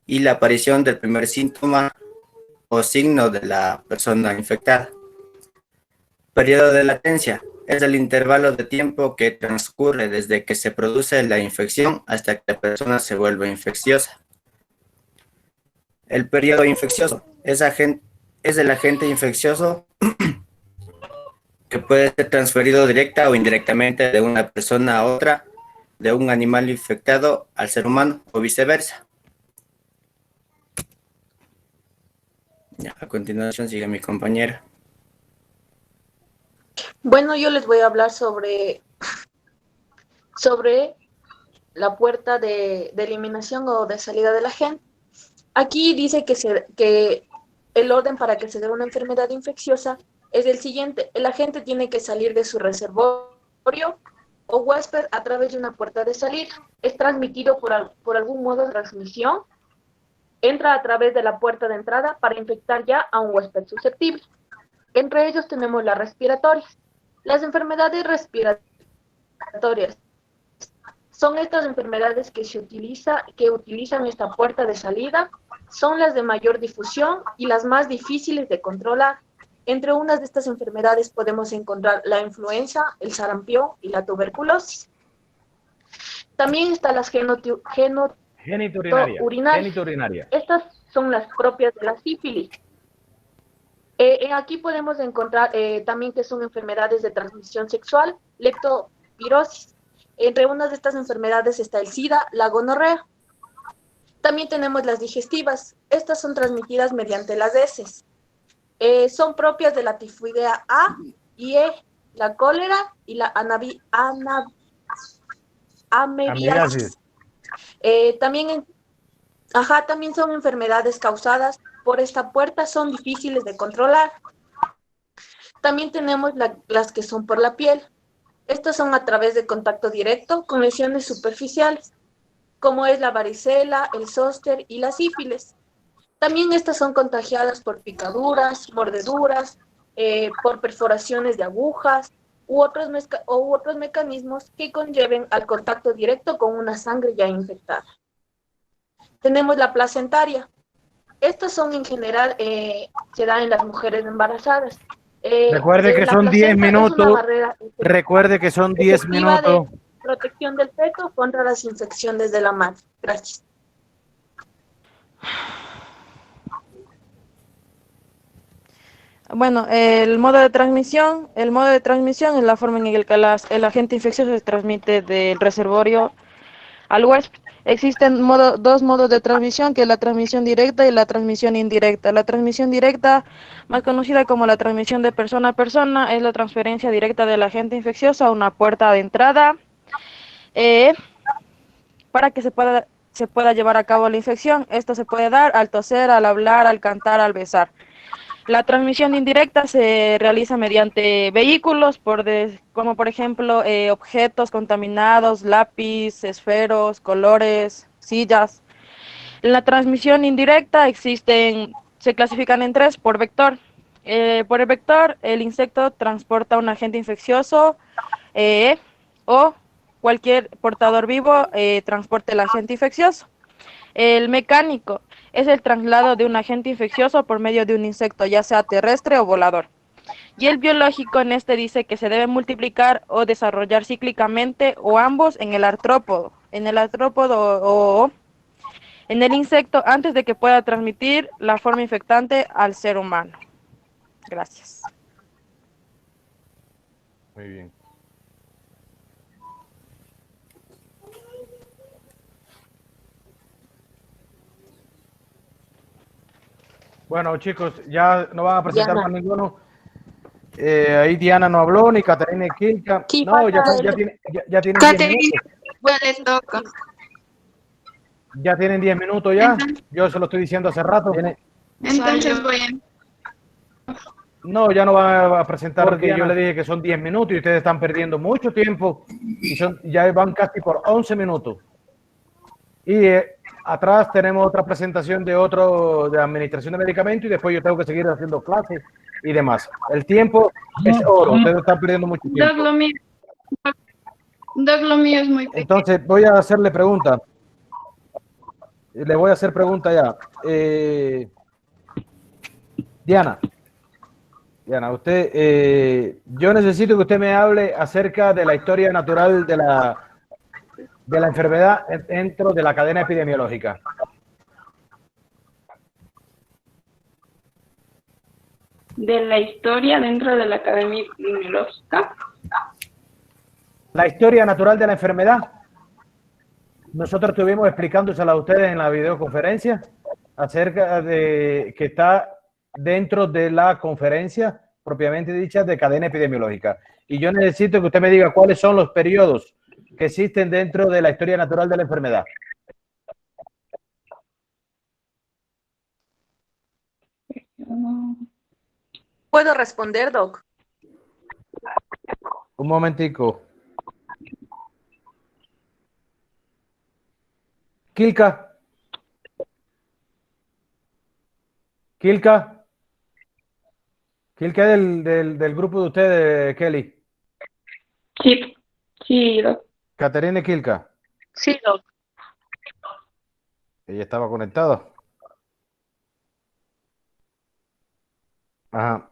y la aparición del primer síntoma o signo de la persona infectada. Periodo de latencia es el intervalo de tiempo que transcurre desde que se produce la infección hasta que la persona se vuelve infecciosa. El periodo infeccioso es el agente infeccioso que puede ser transferido directa o indirectamente de una persona a otra, de un animal infectado al ser humano o viceversa. Ya, a continuación sigue mi compañera. Bueno, yo les voy a hablar sobre la puerta de eliminación o de salida del agente. Aquí dice que el orden para que se dé una enfermedad infecciosa es el siguiente. El agente tiene que salir de su reservorio o huésped a través de una puerta de salida. Es transmitido por algún modo de transmisión. Entra a través de la puerta de entrada para infectar ya a un huésped susceptible. Entre ellos tenemos las respiratorias. Las enfermedades respiratorias son estas enfermedades que utilizan esta puerta de salida, son las de mayor difusión y las más difíciles de controlar. Entre unas de estas enfermedades podemos encontrar la influenza, el sarampión y la tuberculosis. También están las genitourinarias. Estas son las propias de la sífilis. Aquí podemos encontrar también que son enfermedades de transmisión sexual, leptospirosis. Entre unas de estas enfermedades está el SIDA, la gonorrea. También tenemos las digestivas. Estas son transmitidas mediante las heces. Son propias de la tifoidea A y E, la cólera y la amibiasis. También son enfermedades causadas por esta puerta, son difíciles de controlar. También tenemos las que son por la piel. Estas son a través de contacto directo con lesiones superficiales, como es la varicela, el zóster y la sífilis. También estas son contagiadas por picaduras, mordeduras, por perforaciones de agujas u otros mecanismos que conlleven al contacto directo con una sangre ya infectada. Tenemos la placentaria. Estos son en general, se dan en las mujeres embarazadas. Recuerde que La son 10 placenta es una minutos. barrera Recuerde que son 10 efectiva de minutos. protección del feto contra las infecciones de la madre. Gracias. Bueno, el modo de transmisión es la forma en que el agente infeccioso se transmite del reservorio al huésped. Existen dos modos de transmisión, que es la transmisión directa y la transmisión indirecta. La transmisión directa, más conocida como la transmisión de persona a persona, es la transferencia directa del agente infeccioso a una puerta de entrada para que se pueda llevar a cabo la infección. Esto se puede dar al toser, al hablar, al cantar, al besar. La transmisión indirecta se realiza mediante vehículos, como por ejemplo objetos contaminados, lápiz, esferos, colores, sillas. En la transmisión indirecta se clasifican en tres por vector. Por el vector, el insecto transporta un agente infeccioso o cualquier portador vivo transporte el agente infeccioso. El mecánico es el traslado de un agente infeccioso por medio de un insecto, ya sea terrestre o volador. Y el biológico en este dice que se debe multiplicar o desarrollar cíclicamente o ambos en el artrópodo. O en el insecto antes de que pueda transmitir la forma infectante al ser humano. Gracias. Muy bien. Bueno, chicos, ya no van a presentar Diana. más ninguno. Ahí Diana no habló, ni Caterina ni Kilka. No, ya tienen 10 minutos. Les toca. Ya tienen 10 minutos ya. Yo se lo estoy diciendo hace rato. Entonces voy a... No, ya no van a presentar, porque Diana. yo le dije que son 10 minutos y ustedes están perdiendo mucho tiempo. Y ya van casi por 11 minutos. Y atrás tenemos otra presentación de administración de medicamentos y después yo tengo que seguir haciendo clases y demás. El tiempo es oro, ustedes están perdiendo mucho tiempo. Doc, lo mío es muy pequeño. Entonces voy a hacerle pregunta. Le voy a hacer pregunta ya. Diana, usted, yo necesito que usted me hable acerca de la historia natural de la enfermedad dentro de la cadena epidemiológica. De la historia dentro de la academia epidemiológica. La historia natural de la enfermedad. Nosotros estuvimos explicándosela a ustedes en la videoconferencia acerca de que está dentro de la conferencia propiamente dicha de cadena epidemiológica. Y yo necesito que usted me diga cuáles son los periodos que existen dentro de la historia natural de la enfermedad. ¿Puedo responder, Doc? Un momentico. Kilka. Kilka es del grupo de ustedes, Kelly. Sí, Doc. Caterina y Kilka. Sí, Doc. Ella estaba conectada. Ajá.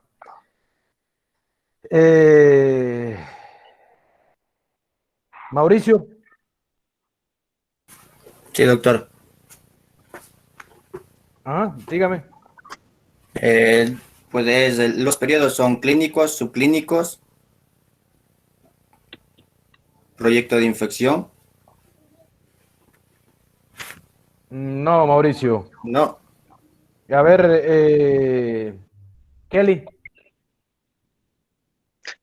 Mauricio. Sí, doctor. Ajá, dígame. Pues los periodos son clínicos, subclínicos, proyecto de infección. No, Mauricio. No. A ver, Kelly.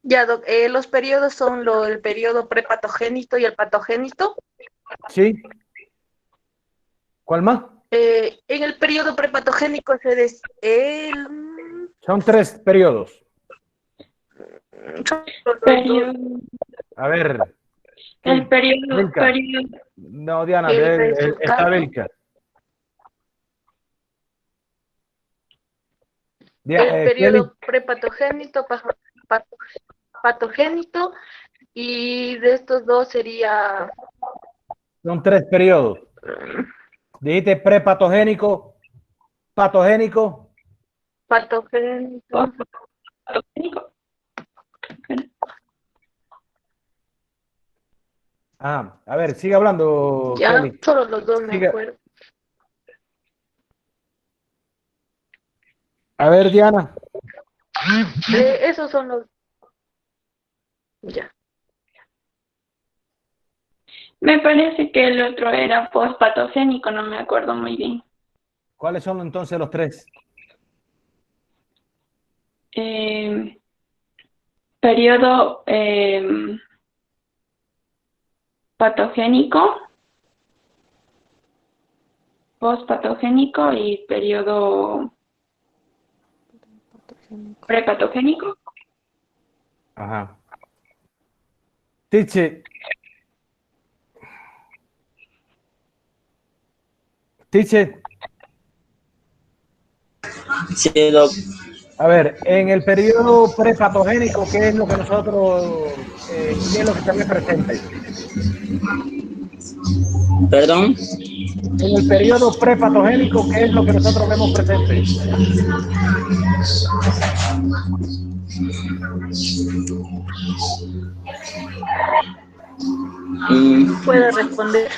Ya, Doc, los periodos son el periodo prepatogénito y el patogénito. Sí. ¿Cuál más? En el periodo prepatogénico Son 3 periodos. A ver. El periodo. Vilca. No, Diana, está Vilca. El Kelly, periodo prepatogénico, patogénico, y de estos dos sería son 3 periodos. Dijiste prepatogénico, patogénico. patogénico. Ah, a ver, sigue hablando, Ya, Kelly. solo los dos me Sigue. acuerdo. A ver, Diana. Esos son los. Ya. Me parece que el otro era postpatogénico, no me acuerdo muy bien. ¿Cuáles son entonces los 3? Periodo patogénico, postpatogénico y periodo prepatogénico. Ajá. Tiche. Sí, Doc. A ver, en el periodo prepatogénico, ¿qué es lo que nosotros, qué es lo que se ve presente? ¿Perdón? En el periodo prepatogénico, ¿qué es lo que nosotros vemos presente? Puede responder.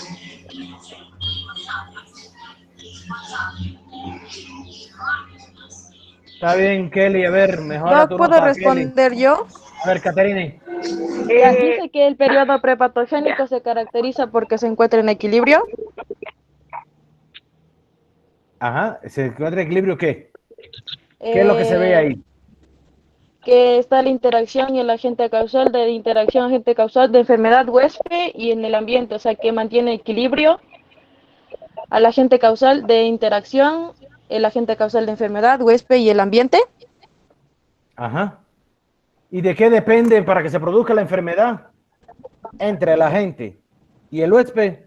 Está bien, Kelly. A ver, mejora ¿No tu puedo nota, Kelly. responder yo? A ver, Caterine. Ya dice que el periodo prepatogénico se caracteriza porque se encuentra en equilibrio. Ajá. ¿Se encuentra en equilibrio qué? ¿Qué es lo que se ve ahí? Que está la interacción y el agente causal de interacción, agente causal de enfermedad huésped y en el ambiente, o sea que mantiene equilibrio al agente causal de interacción, el agente causal de enfermedad huésped y el ambiente. Ajá. ¿Y de qué depende para que se produzca la enfermedad entre el agente y el huésped?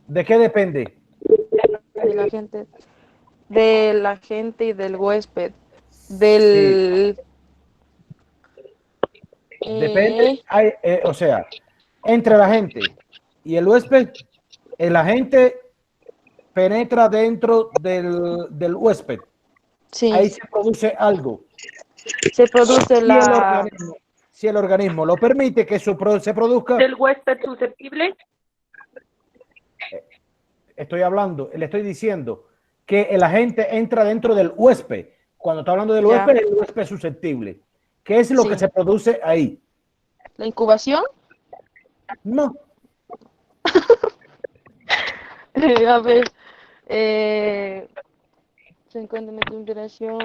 ¿De qué depende? Del agente y del huésped. Del... Depende, o sea, entre el agente y el huésped, el agente penetra dentro del huésped. Sí. Ahí se produce algo. Se produce si el organismo lo permite que se produzca. ¿Del huésped susceptible? Le estoy diciendo que el agente entra dentro del huésped. Cuando está hablando del huésped, el huésped es susceptible. ¿Qué es lo que se produce ahí? ¿La incubación? No. A ver, se encuentra en la interacción.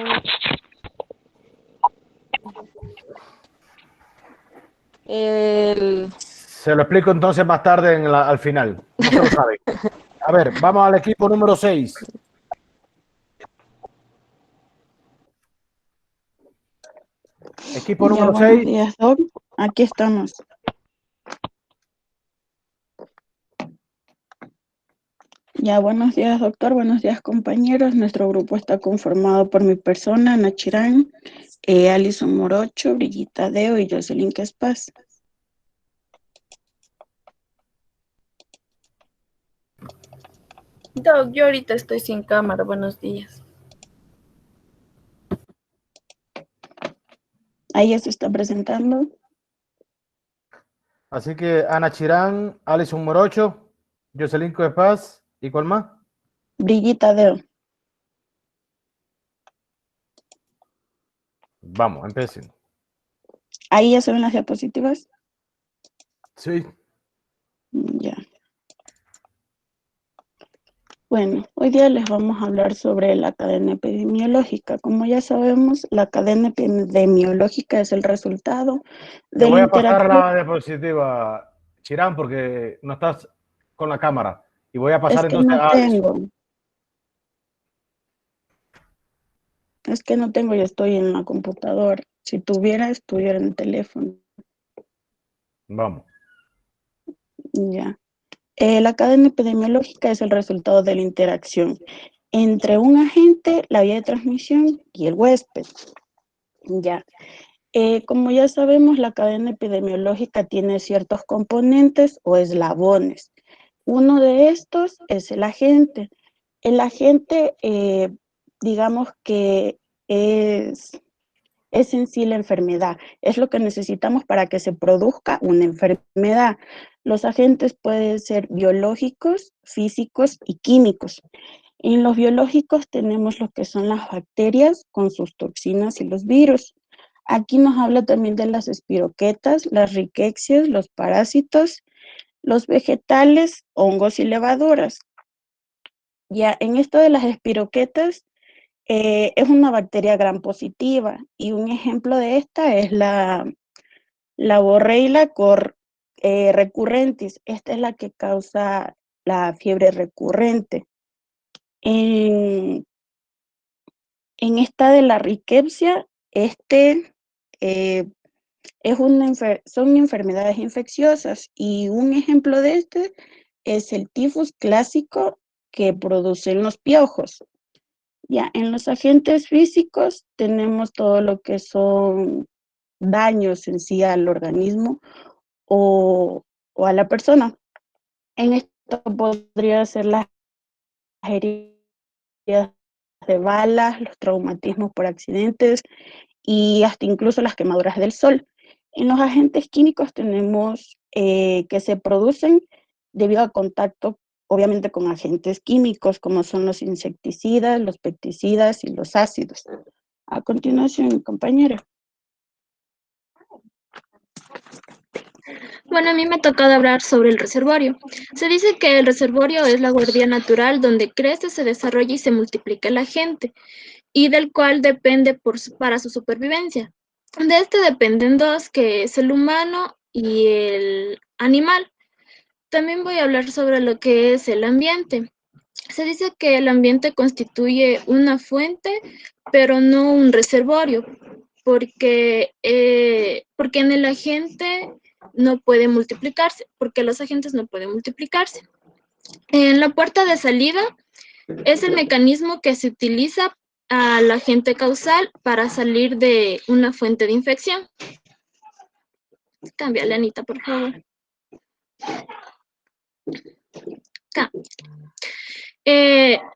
Se lo explico entonces más tarde al final. No se lo sabe. A ver, vamos al equipo número 6. Equipo número 6. Buenos días, Doc. Aquí estamos. Ya, buenos días, doctor. Buenos días, compañeros. Nuestro grupo está conformado por mi persona, Ana Chirán, Alison Morocho, Brigitta Deo y Jocelyn Quespaz. Doc, yo ahorita estoy sin cámara. Buenos días. Ahí ya se está presentando. Así que Ana Chirán, Alison Morocho, Jocelyn Quespaz, ¿y cuál más? Brigitta Deo. Vamos, empiecen. Ahí ya se ven las diapositivas. Sí. Ya. Bueno, hoy día les vamos a hablar sobre la cadena epidemiológica. Como ya sabemos, la cadena epidemiológica es el resultado Te de voy la a pasar interacción. la diapositiva, Chirán, porque no estás con la cámara. Y voy a pasar Es que entonces no a Alison. tengo. Es que no tengo, yo estoy en la computadora. Si tuviera, estuviera en el teléfono. Vamos. Ya. La cadena epidemiológica es el resultado de la interacción entre un agente, la vía de transmisión y el huésped. Ya. Como ya sabemos, la cadena epidemiológica tiene ciertos componentes o eslabones. Uno de estos es el agente. El agente, digamos que es en sí la enfermedad. Es lo que necesitamos para que se produzca una enfermedad. Los agentes pueden ser biológicos, físicos y químicos. En los biológicos tenemos lo que son las bacterias con sus toxinas y los virus. Aquí nos habla también de las espiroquetas, las riquecias, los parásitos, los vegetales, hongos y levaduras. Ya en esto de las espiroquetas, es una bacteria gram positiva y un ejemplo de esta es la Borrelia recurrentis. Esta es la que causa la fiebre recurrente. En esta de la riquepsia, son enfermedades infecciosas y un ejemplo de este es el tifus clásico que producen los piojos. Ya, en los agentes físicos tenemos todo lo que son daños en sí al organismo o a la persona. En esto podría ser las heridas de balas, los traumatismos por accidentes y hasta incluso las quemaduras del sol. En los agentes químicos tenemos que se producen debido a contacto, obviamente, con agentes químicos como son los insecticidas, los pesticidas y los ácidos. A continuación, mi compañera. Bueno, a mí me ha tocado hablar sobre el reservorio. Se dice que el reservorio es la guardia natural donde crece, se desarrolla y se multiplica el agente, y del cual depende para su supervivencia. De este dependen dos, que es el humano y el animal. También voy a hablar sobre lo que es el ambiente. Se dice que el ambiente constituye una fuente, pero no un reservorio, porque en el agente no puede multiplicarse, porque los agentes no pueden multiplicarse. En la puerta de salida es el mecanismo que se utiliza al agente causal para salir de una fuente de infección. Cámbiale, Anita, por favor.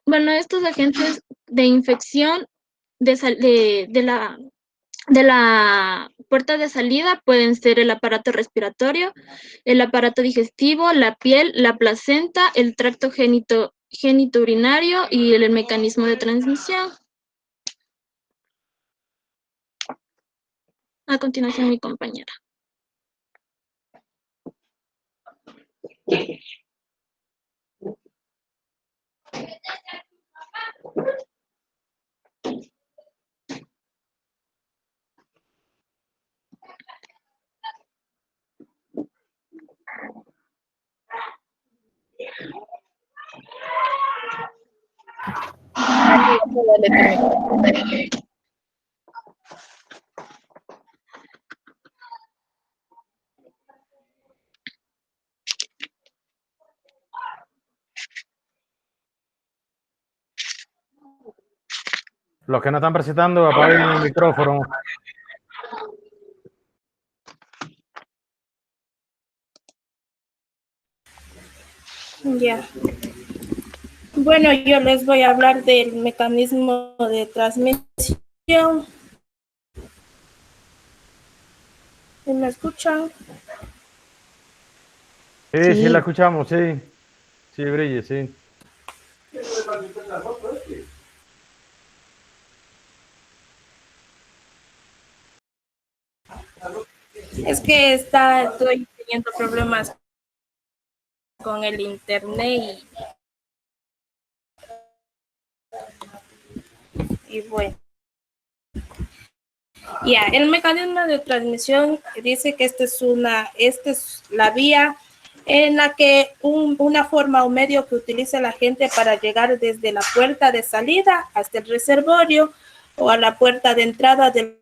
Bueno, estos agentes de infección de la puerta de salida pueden ser el aparato respiratorio, el aparato digestivo, la piel, la placenta, el tracto genitourinario y el mecanismo de transmisión. A continuación, mi compañera. Los que no están presentando, apaguen el micrófono. Ya. Bueno, yo les voy a hablar del mecanismo de transmisión. ¿Me escuchan? Sí, sí la escuchamos, sí. Sí, Brille, sí. Es que estoy teniendo problemas con el internet y bueno. Ya, el mecanismo de transmisión dice que esta es la vía en la que una forma o medio que utiliza la gente para llegar desde la puerta de salida hasta el reservorio o a la puerta de entrada del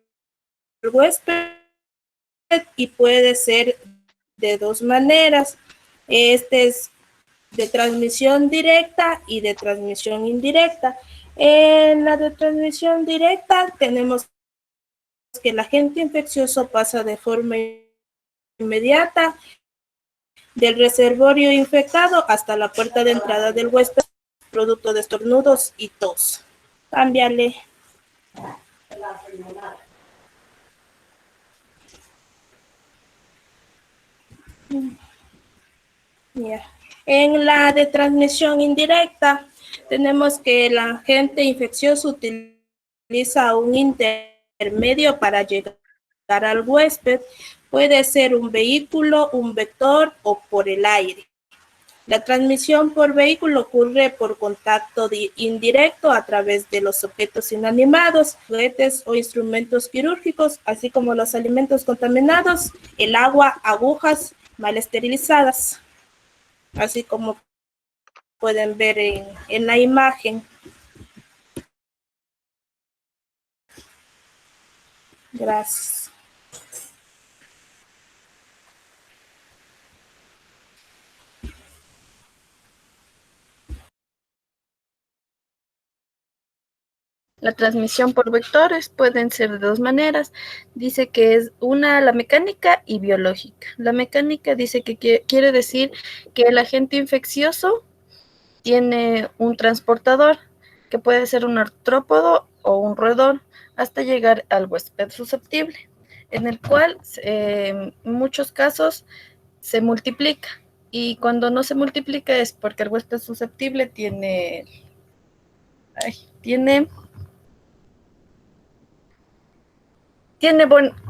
huésped, y puede ser de dos maneras. de transmisión directa y de transmisión indirecta. En la de transmisión directa tenemos que el agente infeccioso pasa de forma inmediata del reservorio infectado hasta la puerta de entrada del huésped, producto de estornudos y tos. Cámbiale. Yeah. En la de transmisión indirecta, tenemos que el agente infeccioso utiliza un intermedio para llegar al huésped. Puede ser un vehículo, un vector o por el aire. La transmisión por vehículo ocurre por contacto indirecto a través de los objetos inanimados, juguetes o instrumentos quirúrgicos, así como los alimentos contaminados, el agua, agujas mal esterilizadas, así como pueden ver en la imagen. Gracias. La transmisión por vectores pueden ser de dos maneras. Dice que es una, la mecánica y biológica. La mecánica dice que quiere decir que el agente infeccioso tiene un transportador, que puede ser un artrópodo o un roedor, hasta llegar al huésped susceptible, en el cual en muchos casos se multiplica. Y cuando no se multiplica es porque el huésped susceptible tiene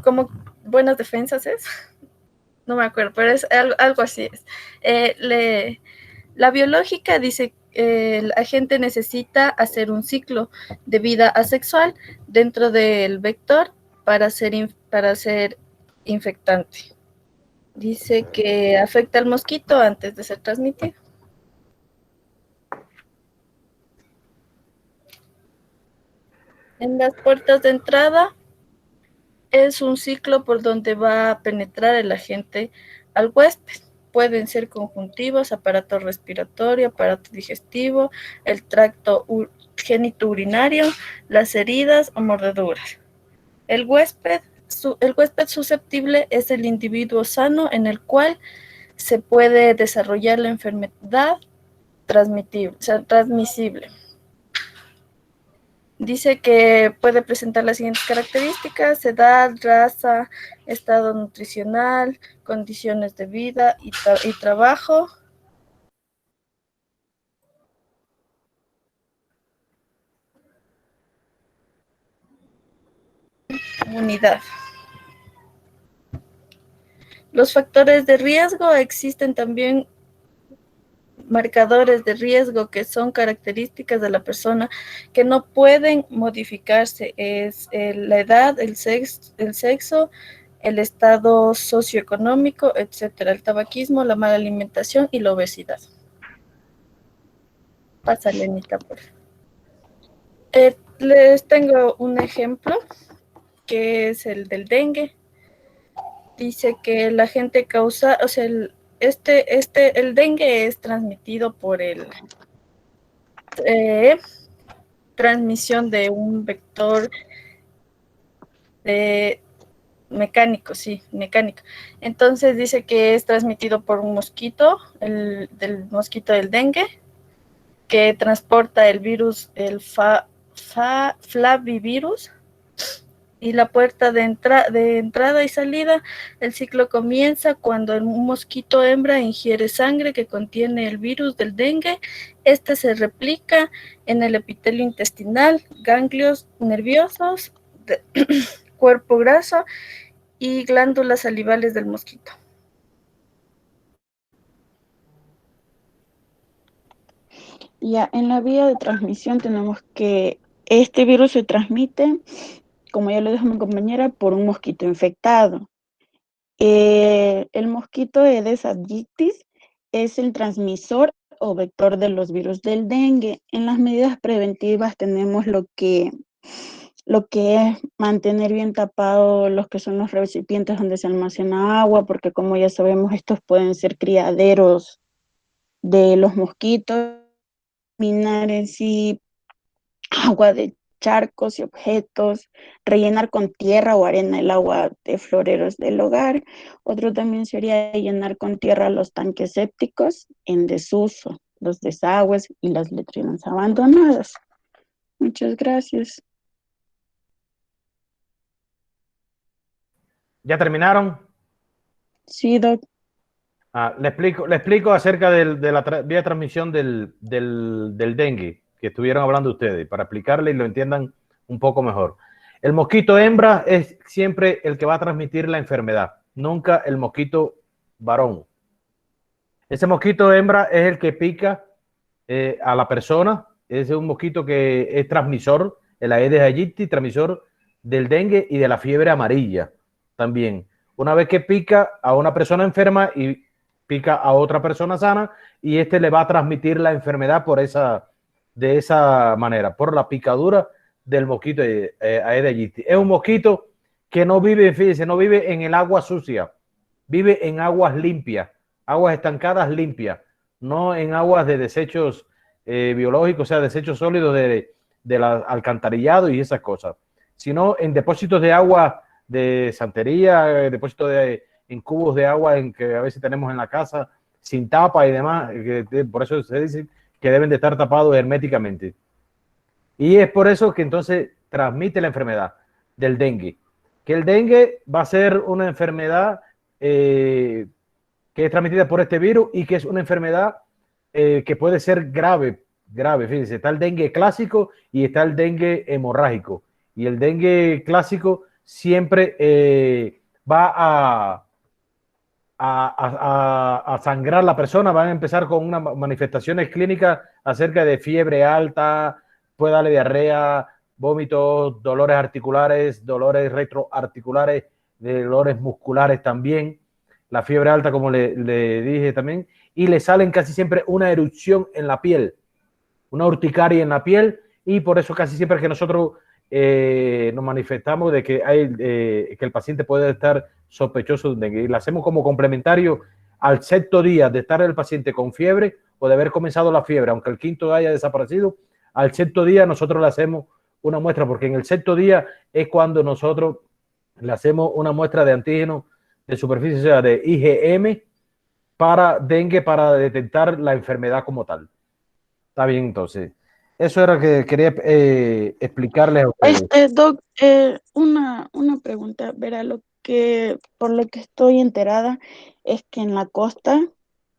como buenas defensas, ¿es? No me acuerdo, pero es algo así. La biológica dice que el agente necesita hacer un ciclo de vida asexual dentro del vector para ser infectante. Dice que afecta al mosquito antes de ser transmitido. En las puertas de entrada es un ciclo por donde va a penetrar el agente al huésped. Pueden ser conjuntivos, aparato respiratorio, aparato digestivo, el tracto genitourinario, las heridas o mordeduras. El huésped susceptible es el individuo sano en el cual se puede desarrollar la enfermedad transmisible. Dice que puede presentar las siguientes características: edad, raza, estado nutricional, condiciones de vida y trabajo. Unidad. Los factores de riesgo, existen también marcadores de riesgo que son características de la persona que no pueden modificarse. Es la edad, el sexo, el estado socioeconómico, etcétera, el tabaquismo, la mala alimentación y la obesidad. Pásale, Anita, por favor. Les tengo un ejemplo que es el del dengue. Dice que el agente causa, o sea, el dengue es transmitido por transmisión de un vector mecánico. Entonces dice que es transmitido por un mosquito, del mosquito del dengue, que transporta el virus, el flavivirus. Y la puerta de entrada y salida, el ciclo comienza cuando un mosquito hembra ingiere sangre que contiene el virus del dengue. Este se replica en el epitelio intestinal, ganglios nerviosos, cuerpo graso y glándulas salivales del mosquito. Ya, en la vía de transmisión tenemos que este virus se transmite, como ya lo dijo mi compañera, por un mosquito infectado. El mosquito Aedes aegypti es el transmisor o vector de los virus del dengue. En las medidas preventivas tenemos lo que es mantener bien tapados los que son los recipientes donde se almacena agua, porque como ya sabemos, estos pueden ser criaderos de los mosquitos, minar en sí agua de charcos y objetos, rellenar con tierra o arena el agua de floreros del hogar. Otro también sería llenar con tierra los tanques sépticos en desuso, los desagües y las letrinas abandonadas. Muchas gracias. ¿Ya terminaron? Sí, Doc. Le explico acerca de la vía de transmisión del dengue, que estuvieron hablando ustedes, para explicarle y lo entiendan un poco mejor. El mosquito hembra es siempre el que va a transmitir la enfermedad, nunca el mosquito varón. Ese mosquito hembra es el que pica a la persona, es un mosquito que es transmisor, el Aedes aegypti, transmisor del dengue y de la fiebre amarilla también. Una vez que pica a una persona enferma y pica a otra persona sana, y este le va a transmitir la enfermedad de esa manera, por la picadura del mosquito Aedes aegypti. Es un mosquito que no vive, fíjense, no vive en el agua sucia, vive en aguas limpias, aguas estancadas limpias, no en aguas de desechos biológicos, o sea, desechos sólidos del alcantarillado y esas cosas, sino en depósitos de agua de santería, depósitos en cubos de agua que a veces tenemos en la casa, sin tapa y demás, por eso se dice que deben de estar tapados herméticamente. Y es por eso que entonces transmite la enfermedad del dengue, que el dengue va a ser una enfermedad que es transmitida por este virus y que es una enfermedad que puede ser grave, fíjense, está el dengue clásico y está el dengue hemorrágico, y el dengue clásico siempre va a sangrar la persona, van a empezar con unas manifestaciones clínicas acerca de fiebre alta, puede darle diarrea, vómitos, dolores articulares, dolores retroarticulares, dolores musculares también, la fiebre alta como le dije también, y le salen casi siempre una erupción en la piel, una urticaria en la piel, y por eso casi siempre que nosotros nos manifestamos de que que el paciente puede estar sospechoso de dengue, y lo hacemos como complementario al sexto día de estar el paciente con fiebre o de haber comenzado la fiebre, aunque el quinto haya desaparecido, al sexto día nosotros le hacemos una muestra, porque en el sexto día es cuando nosotros le hacemos una muestra de antígeno de superficie, o sea, de IgM para dengue, para detectar la enfermedad como tal. Está bien, entonces. Eso era lo que quería explicarles a ustedes. Doc, una pregunta. Verá, por lo que estoy enterada es que en la costa,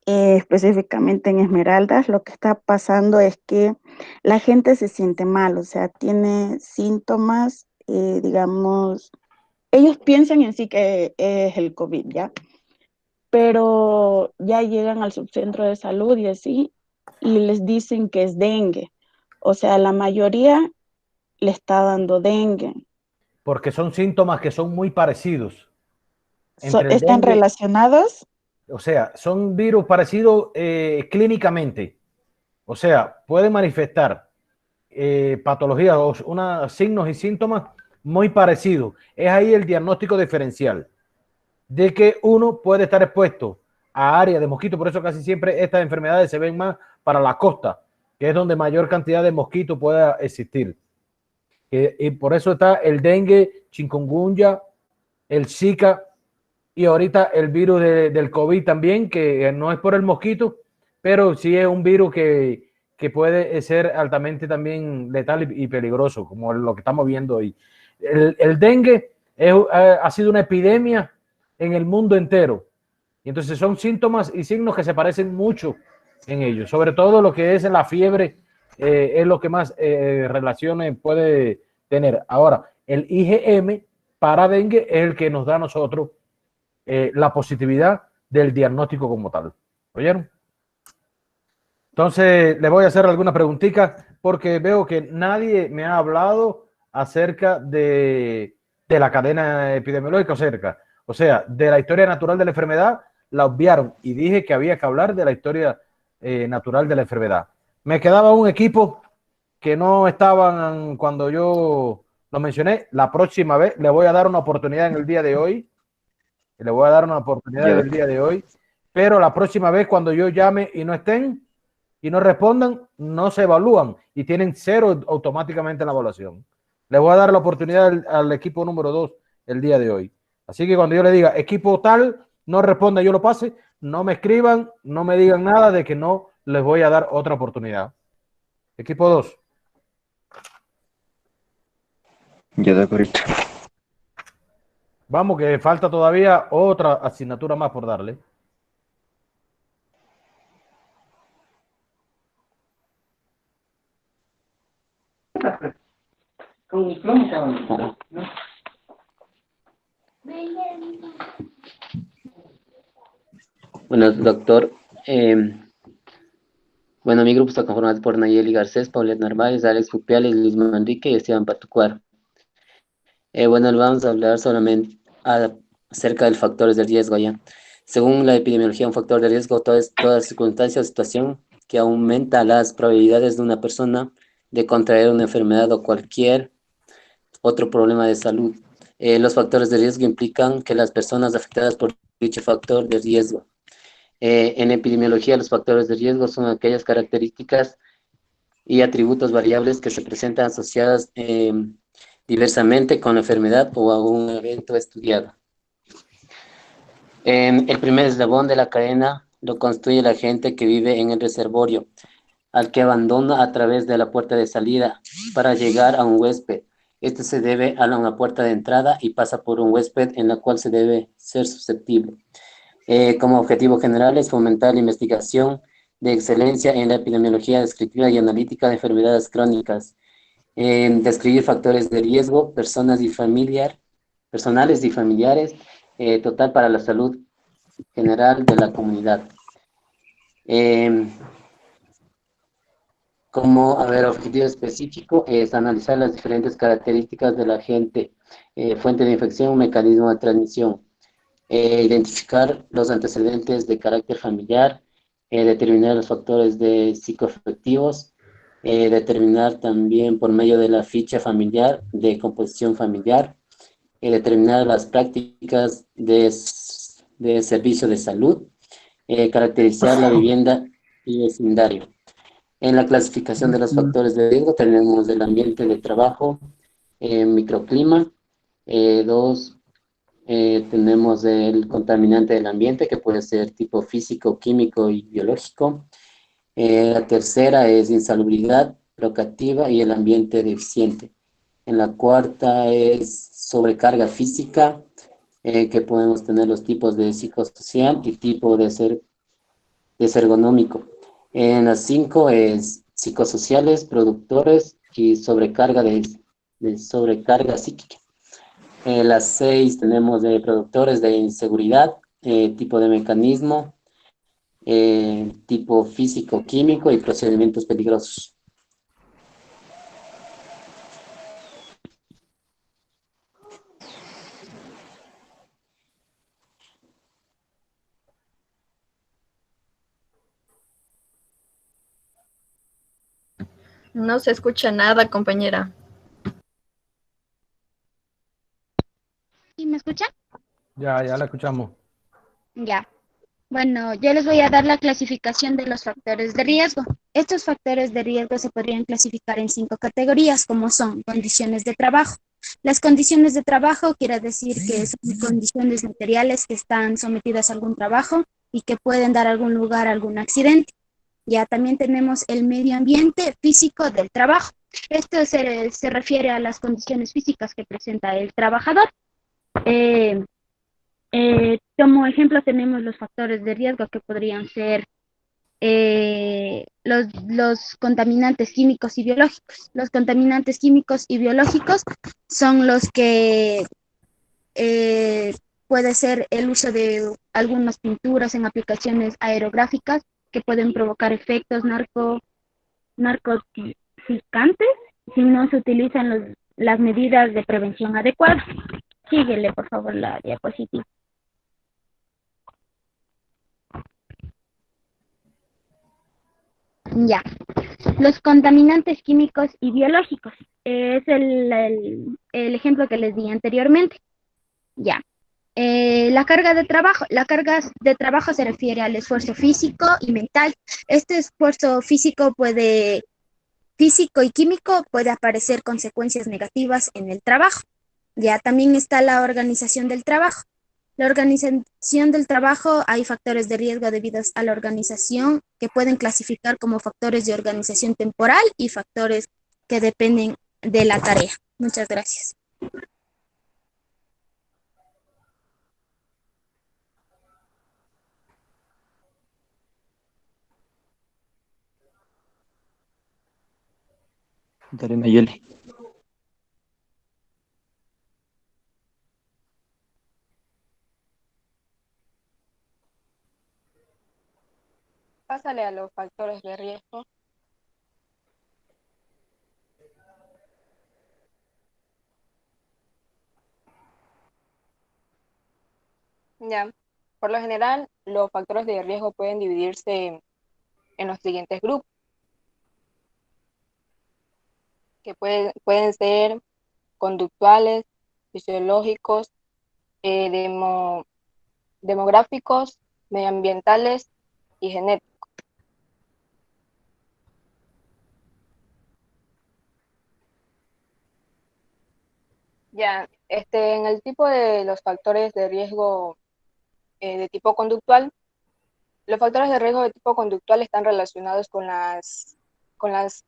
específicamente en Esmeraldas, lo que está pasando es que la gente se siente mal, o sea, tiene síntomas, digamos, ellos piensan en sí que es el COVID, ¿ya? Pero ya llegan al subcentro de salud y así, y les dicen que es dengue. O sea, la mayoría le está dando dengue. Porque son síntomas que son muy parecidos. ¿Están relacionados? O sea, son virus parecidos clínicamente. O sea, pueden manifestar patologías o signos y síntomas muy parecidos. Es ahí el diagnóstico diferencial de que uno puede estar expuesto a áreas de mosquitos. Por eso casi siempre estas enfermedades se ven más para la costa, que es donde mayor cantidad de mosquitos pueda existir. Y por eso está el dengue, chikungunya, el Zika y ahorita el virus del COVID también, que no es por el mosquito, pero sí es un virus que puede ser altamente también letal y peligroso, como lo que estamos viendo hoy. El dengue ha sido una epidemia en el mundo entero. Y entonces son síntomas y signos que se parecen mucho en ellos. Sobre todo lo que es la fiebre es lo que más relaciones puede tener. Ahora, el IgM para dengue es el que nos da a nosotros la positividad del diagnóstico como tal. ¿Oyeron? Entonces, le voy a hacer alguna preguntita porque veo que nadie me ha hablado acerca de la cadena epidemiológica, o sea, de la historia natural de la enfermedad, la obviaron y dije que había que hablar de la historia natural de la enfermedad. Me quedaba un equipo que no estaban cuando yo lo mencioné. La próxima vez le voy a dar una oportunidad en el día de hoy. Le voy a dar una oportunidad en el día de hoy pero la próxima vez cuando yo llame y no estén y no respondan, no se evalúan y tienen 0 automáticamente en la evaluación. Le voy a dar la oportunidad al equipo número 2 el día de hoy. Así que cuando yo le diga equipo tal, no responda, yo lo pase, no me escriban, no me digan nada de que no les voy a dar otra oportunidad. Equipo 2. Ya de acuerdo. Vamos, que falta todavía otra asignatura más por darle. Bueno, doctor. Bueno, mi grupo está conformado por Nayeli Garcés, Paulette Narváez, Alex Pupiales, Luis Manrique y Esteban Patucuar. Bueno, le vamos a hablar solamente acerca de los factores de riesgo ya. Según la epidemiología, un factor de riesgo es toda circunstancia o situación que aumenta las probabilidades de una persona de contraer una enfermedad o cualquier otro problema de salud. Los factores de riesgo implican que las personas afectadas por dicho factor de riesgo. En epidemiología, los factores de riesgo son aquellas características y atributos variables que se presentan asociadas diversamente con la enfermedad o a un evento estudiado. El primer eslabón de la cadena lo constituye la gente que vive en el reservorio, al que abandona a través de la puerta de salida para llegar a un huésped. Este se debe a una puerta de entrada y pasa por un huésped en la cual se debe ser susceptible. Como objetivo general es fomentar la investigación de excelencia en la epidemiología descriptiva y analítica de enfermedades crónicas, describir factores de riesgo, personales y familiares, total para la salud general de la comunidad. Como objetivo específico es analizar las diferentes características del agente, fuente de infección, mecanismo de transmisión, identificar los antecedentes de carácter familiar, determinar los factores de psicoafectivos, determinar también por medio de la ficha familiar, de composición familiar, determinar las prácticas de servicio de salud, caracterizar la vivienda y vecindario. En la clasificación de los factores de riesgo tenemos el ambiente de trabajo, microclima, tenemos el contaminante del ambiente, que puede ser tipo físico, químico y biológico. La tercera es insalubridad locativa y el ambiente deficiente. En la cuarta es sobrecarga física, que podemos tener los tipos de psicosocial y tipo de ergonómico. En las 5 es psicosociales, productores y sobrecarga de sobrecarga psíquica. En las 6 tenemos de productores de inseguridad, tipo de mecanismo, tipo físico-químico y procedimientos peligrosos. No se escucha nada, compañera. ¿Sí me escuchan? Ya la escuchamos. Ya. Bueno, yo les voy a dar la clasificación de los factores de riesgo. Estos factores de riesgo se podrían clasificar en 5 categorías, como son condiciones de trabajo. Las condiciones de trabajo quiere decir que son condiciones materiales que están sometidas a algún trabajo y que pueden dar algún lugar a algún accidente. Ya también tenemos el medio ambiente físico del trabajo. Esto se refiere a las condiciones físicas que presenta el trabajador. Como ejemplo tenemos los factores de riesgo que podrían ser los contaminantes químicos y biológicos. Los contaminantes químicos y biológicos son los que puede ser el uso de algunas pinturas en aplicaciones aerográficas que pueden provocar efectos narcoticantes si no se utilizan las medidas de prevención adecuadas. Síguele, por favor, la diapositiva. Ya. Los contaminantes químicos y biológicos. Es el ejemplo que les di anteriormente. Ya. La carga de trabajo. La carga de trabajo se refiere al esfuerzo físico y mental. Este esfuerzo físico y químico puede aparecer consecuencias negativas en el trabajo. Ya también está la organización del trabajo. La organización del trabajo, hay factores de riesgo debidos a la organización que pueden clasificar como factores de organización temporal y factores que dependen de la tarea. Muchas gracias. Daré Nayeli. Pásale a los factores de riesgo. Ya, por lo general, los factores de riesgo pueden dividirse en los siguientes grupos, que pueden ser conductuales, fisiológicos, demográficos, medioambientales y genéticos. Ya, en el tipo de los factores de riesgo de tipo conductual, los factores de riesgo de tipo conductual están relacionados con las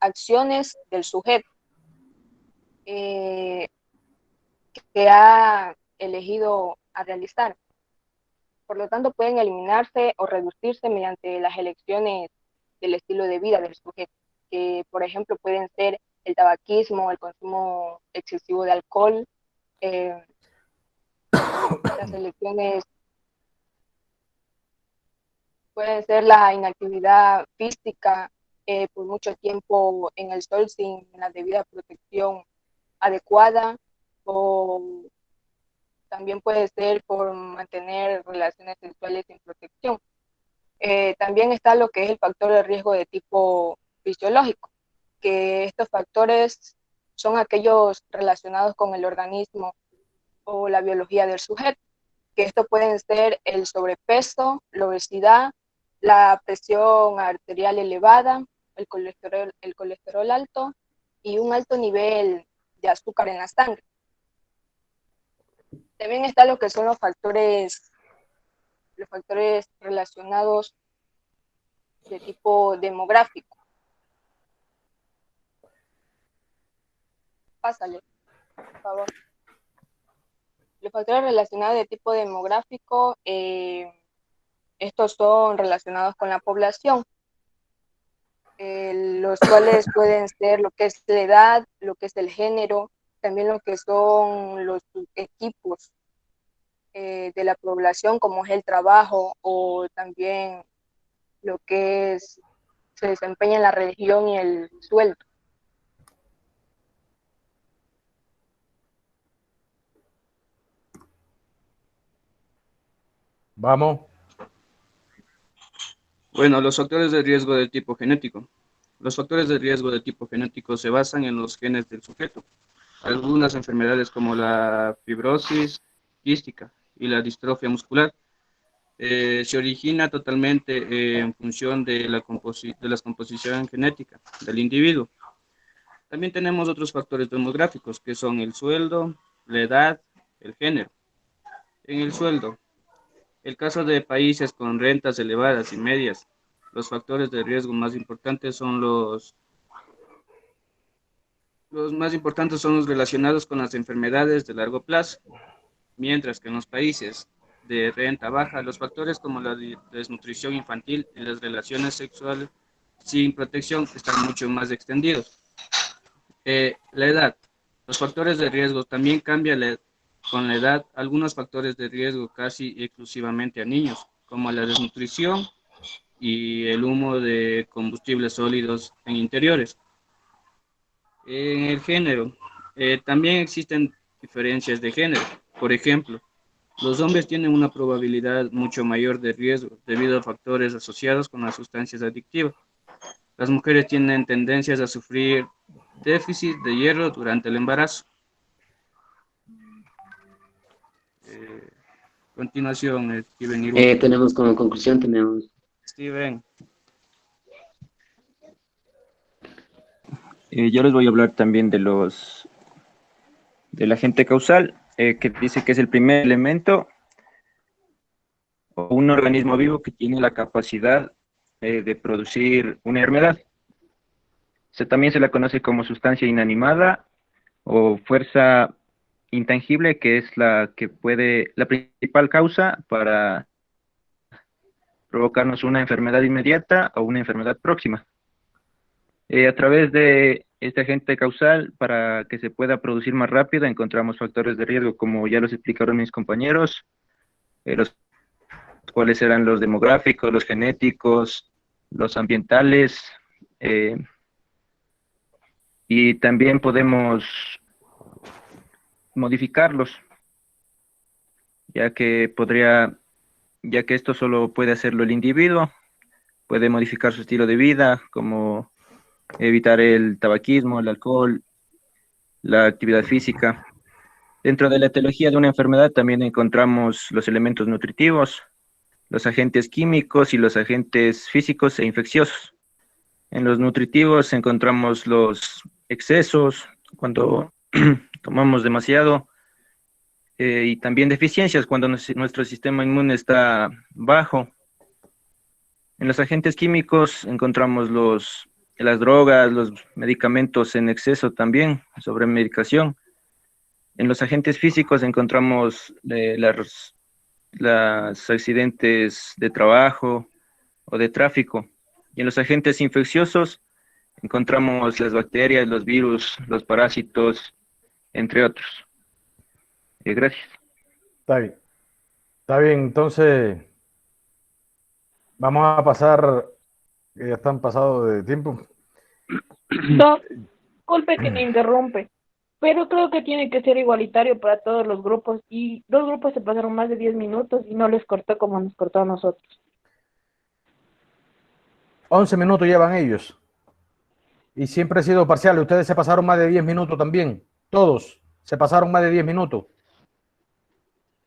acciones del sujeto que ha elegido a realizar. Por lo tanto, pueden eliminarse o reducirse mediante las elecciones del estilo de vida del sujeto, que por ejemplo pueden ser el tabaquismo, el consumo excesivo de alcohol, las elecciones pueden ser la inactividad física por mucho tiempo en el sol sin la debida protección adecuada, o también puede ser por mantener relaciones sexuales sin protección. También está lo que es el factor de riesgo de tipo fisiológico, que estos factores son aquellos relacionados con el organismo o la biología del sujeto, que esto pueden ser el sobrepeso, la obesidad, la presión arterial elevada, el colesterol alto y un alto nivel de azúcar en la sangre. También está lo que son los factores relacionados de tipo demográfico. Pásale, por favor. Los factores relacionados de tipo demográfico, estos son relacionados con la población, los cuales pueden ser lo que es la edad, lo que es el género, también lo que son los equipos de la población, como es el trabajo, o también lo que se desempeña en la religión y el sueldo. Vamos. Bueno, los factores de riesgo de tipo genético. Los factores de riesgo de tipo genético se basan en los genes del sujeto. Algunas enfermedades como la fibrosis quística y la distrofia muscular se origina totalmente en función de la composición genética del individuo. También tenemos otros factores demográficos que son el sueldo, la edad, el género. En el sueldo, el caso de países con rentas elevadas y medias, los factores de riesgo más importantes son los más importantes son los relacionados con las enfermedades de largo plazo, mientras que en los países de renta baja, los factores como la desnutrición infantil y las relaciones sexuales sin protección están mucho más extendidos. La edad. Los factores de riesgo también cambian con la edad. Algunos factores de riesgo casi exclusivamente a niños, como la desnutrición y el humo de combustibles sólidos en interiores. En el género, también existen diferencias de género. Por ejemplo, los hombres tienen una probabilidad mucho mayor de riesgo debido a factores asociados con las sustancias adictivas. Las mujeres tienen tendencias a sufrir déficit de hierro durante el embarazo. Continuación, Steven y tenemos como conclusión, Steven. Yo les voy a hablar también del agente causal, que dice que es el primer elemento o un organismo vivo que tiene la capacidad de producir una enfermedad. También se la conoce como sustancia inanimada o fuerza intangible, que es la principal causa para provocarnos una enfermedad inmediata o una enfermedad próxima. A través de este agente causal, para que se pueda producir más rápido, encontramos factores de riesgo, como ya los explicaron mis compañeros, los cuales eran los demográficos, los genéticos, los ambientales, y también podemos modificarlos, ya que esto solo puede hacerlo el individuo. Puede modificar su estilo de vida, como evitar el tabaquismo, el alcohol, la actividad física. Dentro de la etiología de una enfermedad también encontramos los elementos nutritivos, los agentes químicos y los agentes físicos e infecciosos. En los nutritivos encontramos los excesos, cuando tomamos demasiado, y también deficiencias, cuando nuestro sistema inmune está bajo. En los agentes químicos encontramos las drogas, los medicamentos en exceso también, sobremedicación. En los agentes físicos encontramos los accidentes de trabajo o de tráfico. Y en los agentes infecciosos encontramos las bacterias, los virus, los parásitos, entre otros. Gracias. Está bien. Está bien, entonces vamos a pasar, que ya están pasados de tiempo. No, disculpe que me interrumpe, pero creo que tiene que ser igualitario para todos los grupos, y 2 grupos se pasaron más de 10 minutos y no les cortó como nos cortó a nosotros. 11 minutos llevan ellos. Y siempre ha sido parcial. Ustedes se pasaron más de 10 minutos también. Todos se pasaron más de 10 minutos.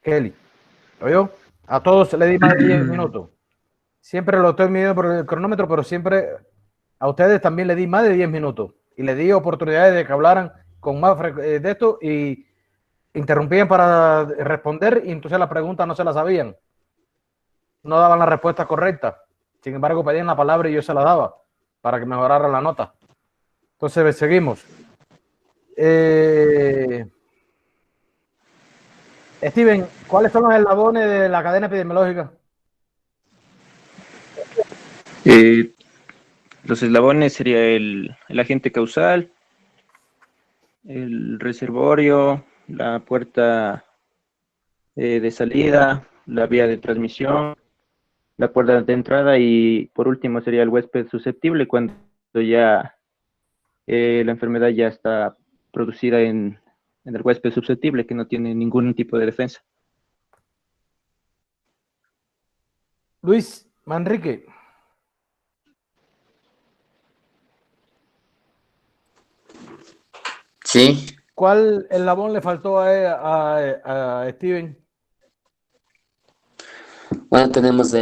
Kelly, ¿oyó? A todos le di más de 10 minutos. Siempre lo estoy midiendo por el cronómetro, pero siempre a ustedes también le di más de 10 minutos. Y les di oportunidades de que hablaran con más de esto y interrumpían para responder, y entonces la pregunta no se la sabían. No daban la respuesta correcta. Sin embargo, pedían la palabra y yo se la daba para que mejorara la nota. Entonces, seguimos. Steven, ¿cuáles son los eslabones de la cadena epidemiológica? Los eslabones sería el agente causal, el reservorio, la puerta de salida, la vía de transmisión, la puerta de entrada, y por último sería el huésped susceptible, cuando ya la enfermedad ya está producida en el huésped susceptible, que no tiene ningún tipo de defensa. Luis Manrique. Sí. ¿Cuál eslabón le faltó a Steven? Bueno, tenemos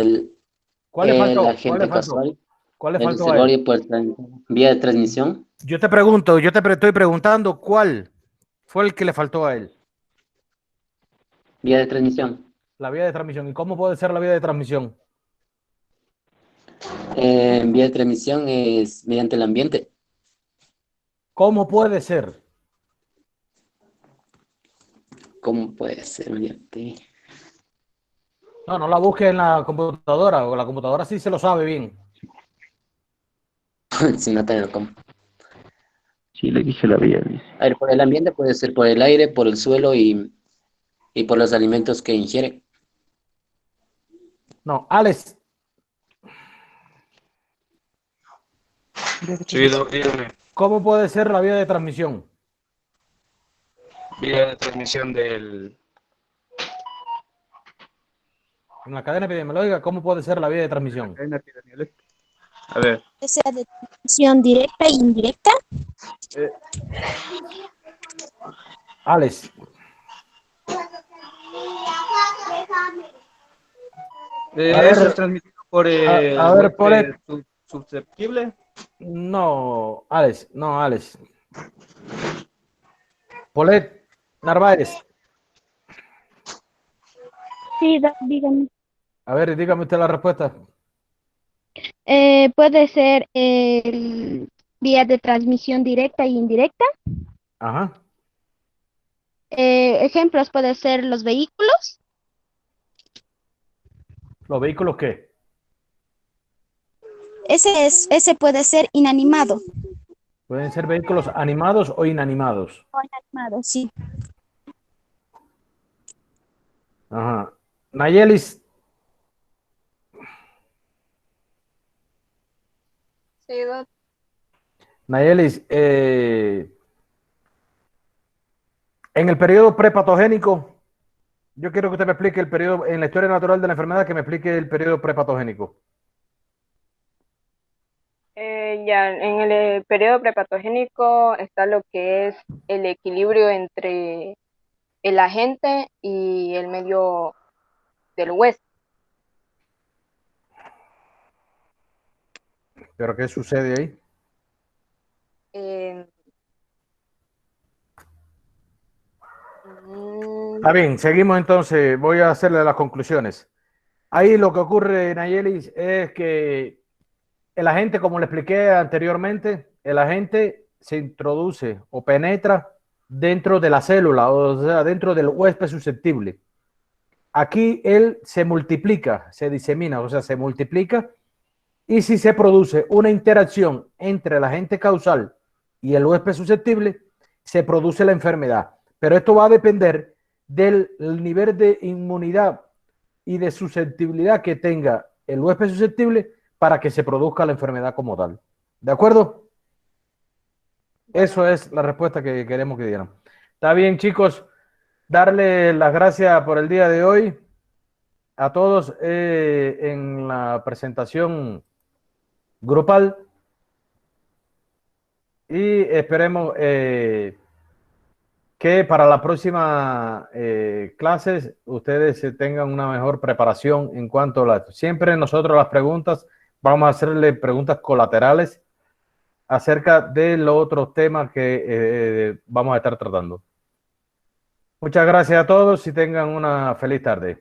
¿Cuál le faltó? agente causal, ¿Cuál le el faltó a reservorio él? por vía de transmisión. Yo te pregunto, estoy preguntando cuál fue el que le faltó a él. Vía de transmisión. La vía de transmisión. ¿Y cómo puede ser la vía de transmisión? Vía de transmisión es mediante el ambiente. ¿Cómo puede ser? ¿Cómo puede ser mediante? No la busque en la computadora, o la computadora sí se lo sabe bien. Si no tengo cómo. Sí, le dije la vía. A ver, por el ambiente puede ser por el aire, por el suelo y por los alimentos que ingiere. No, Alex. Sí, dígame. ¿Cómo puede ser la vía de transmisión? Vía de transmisión del... En la cadena epidemiológica, ¿cómo puede ser la vía de transmisión? A ver. ¿Sea de transmisión directa e indirecta? Alex. ¿Eso es transmitido por el a ver, Polet. susceptible? No, Alex. Polet Narváez. Sí, dígame. A ver, dígame usted la respuesta. Puede ser vía de transmisión directa e indirecta. Ajá. Ejemplos pueden ser los vehículos. ¿Los vehículos qué? Ese puede ser inanimado. Pueden ser vehículos animados o inanimados. O inanimado, sí. Ajá. Nayelis. Sí, Nayelis, en el periodo prepatogénico, yo quiero que usted me explique el periodo, en la historia natural de la enfermedad, que me explique el periodo prepatogénico. Ya, en el periodo prepatogénico está lo que es el equilibrio entre el agente y el medio del huésped. ¿Pero qué sucede ahí? Está bien, seguimos entonces. Voy a hacerle las conclusiones. Ahí lo que ocurre, Nayelis, es que el agente, como le expliqué anteriormente, el agente se introduce o penetra dentro de la célula, o sea, dentro del huésped susceptible. Aquí él se multiplica, se disemina, o sea, se multiplica, y si se produce una interacción entre el agente causal y el huésped susceptible, se produce la enfermedad. Pero esto va a depender del nivel de inmunidad y de susceptibilidad que tenga el huésped susceptible para que se produzca la enfermedad como tal. ¿De acuerdo? Eso es la respuesta que queremos que dieran. Está bien, chicos. Darle las gracias por el día de hoy a todos en la presentación grupal y esperemos que para la próxima clases ustedes tengan una mejor preparación en cuanto a siempre nosotros las preguntas vamos a hacerle preguntas colaterales acerca de los otros temas que vamos a estar tratando. Muchas gracias a todos y tengan una feliz tarde.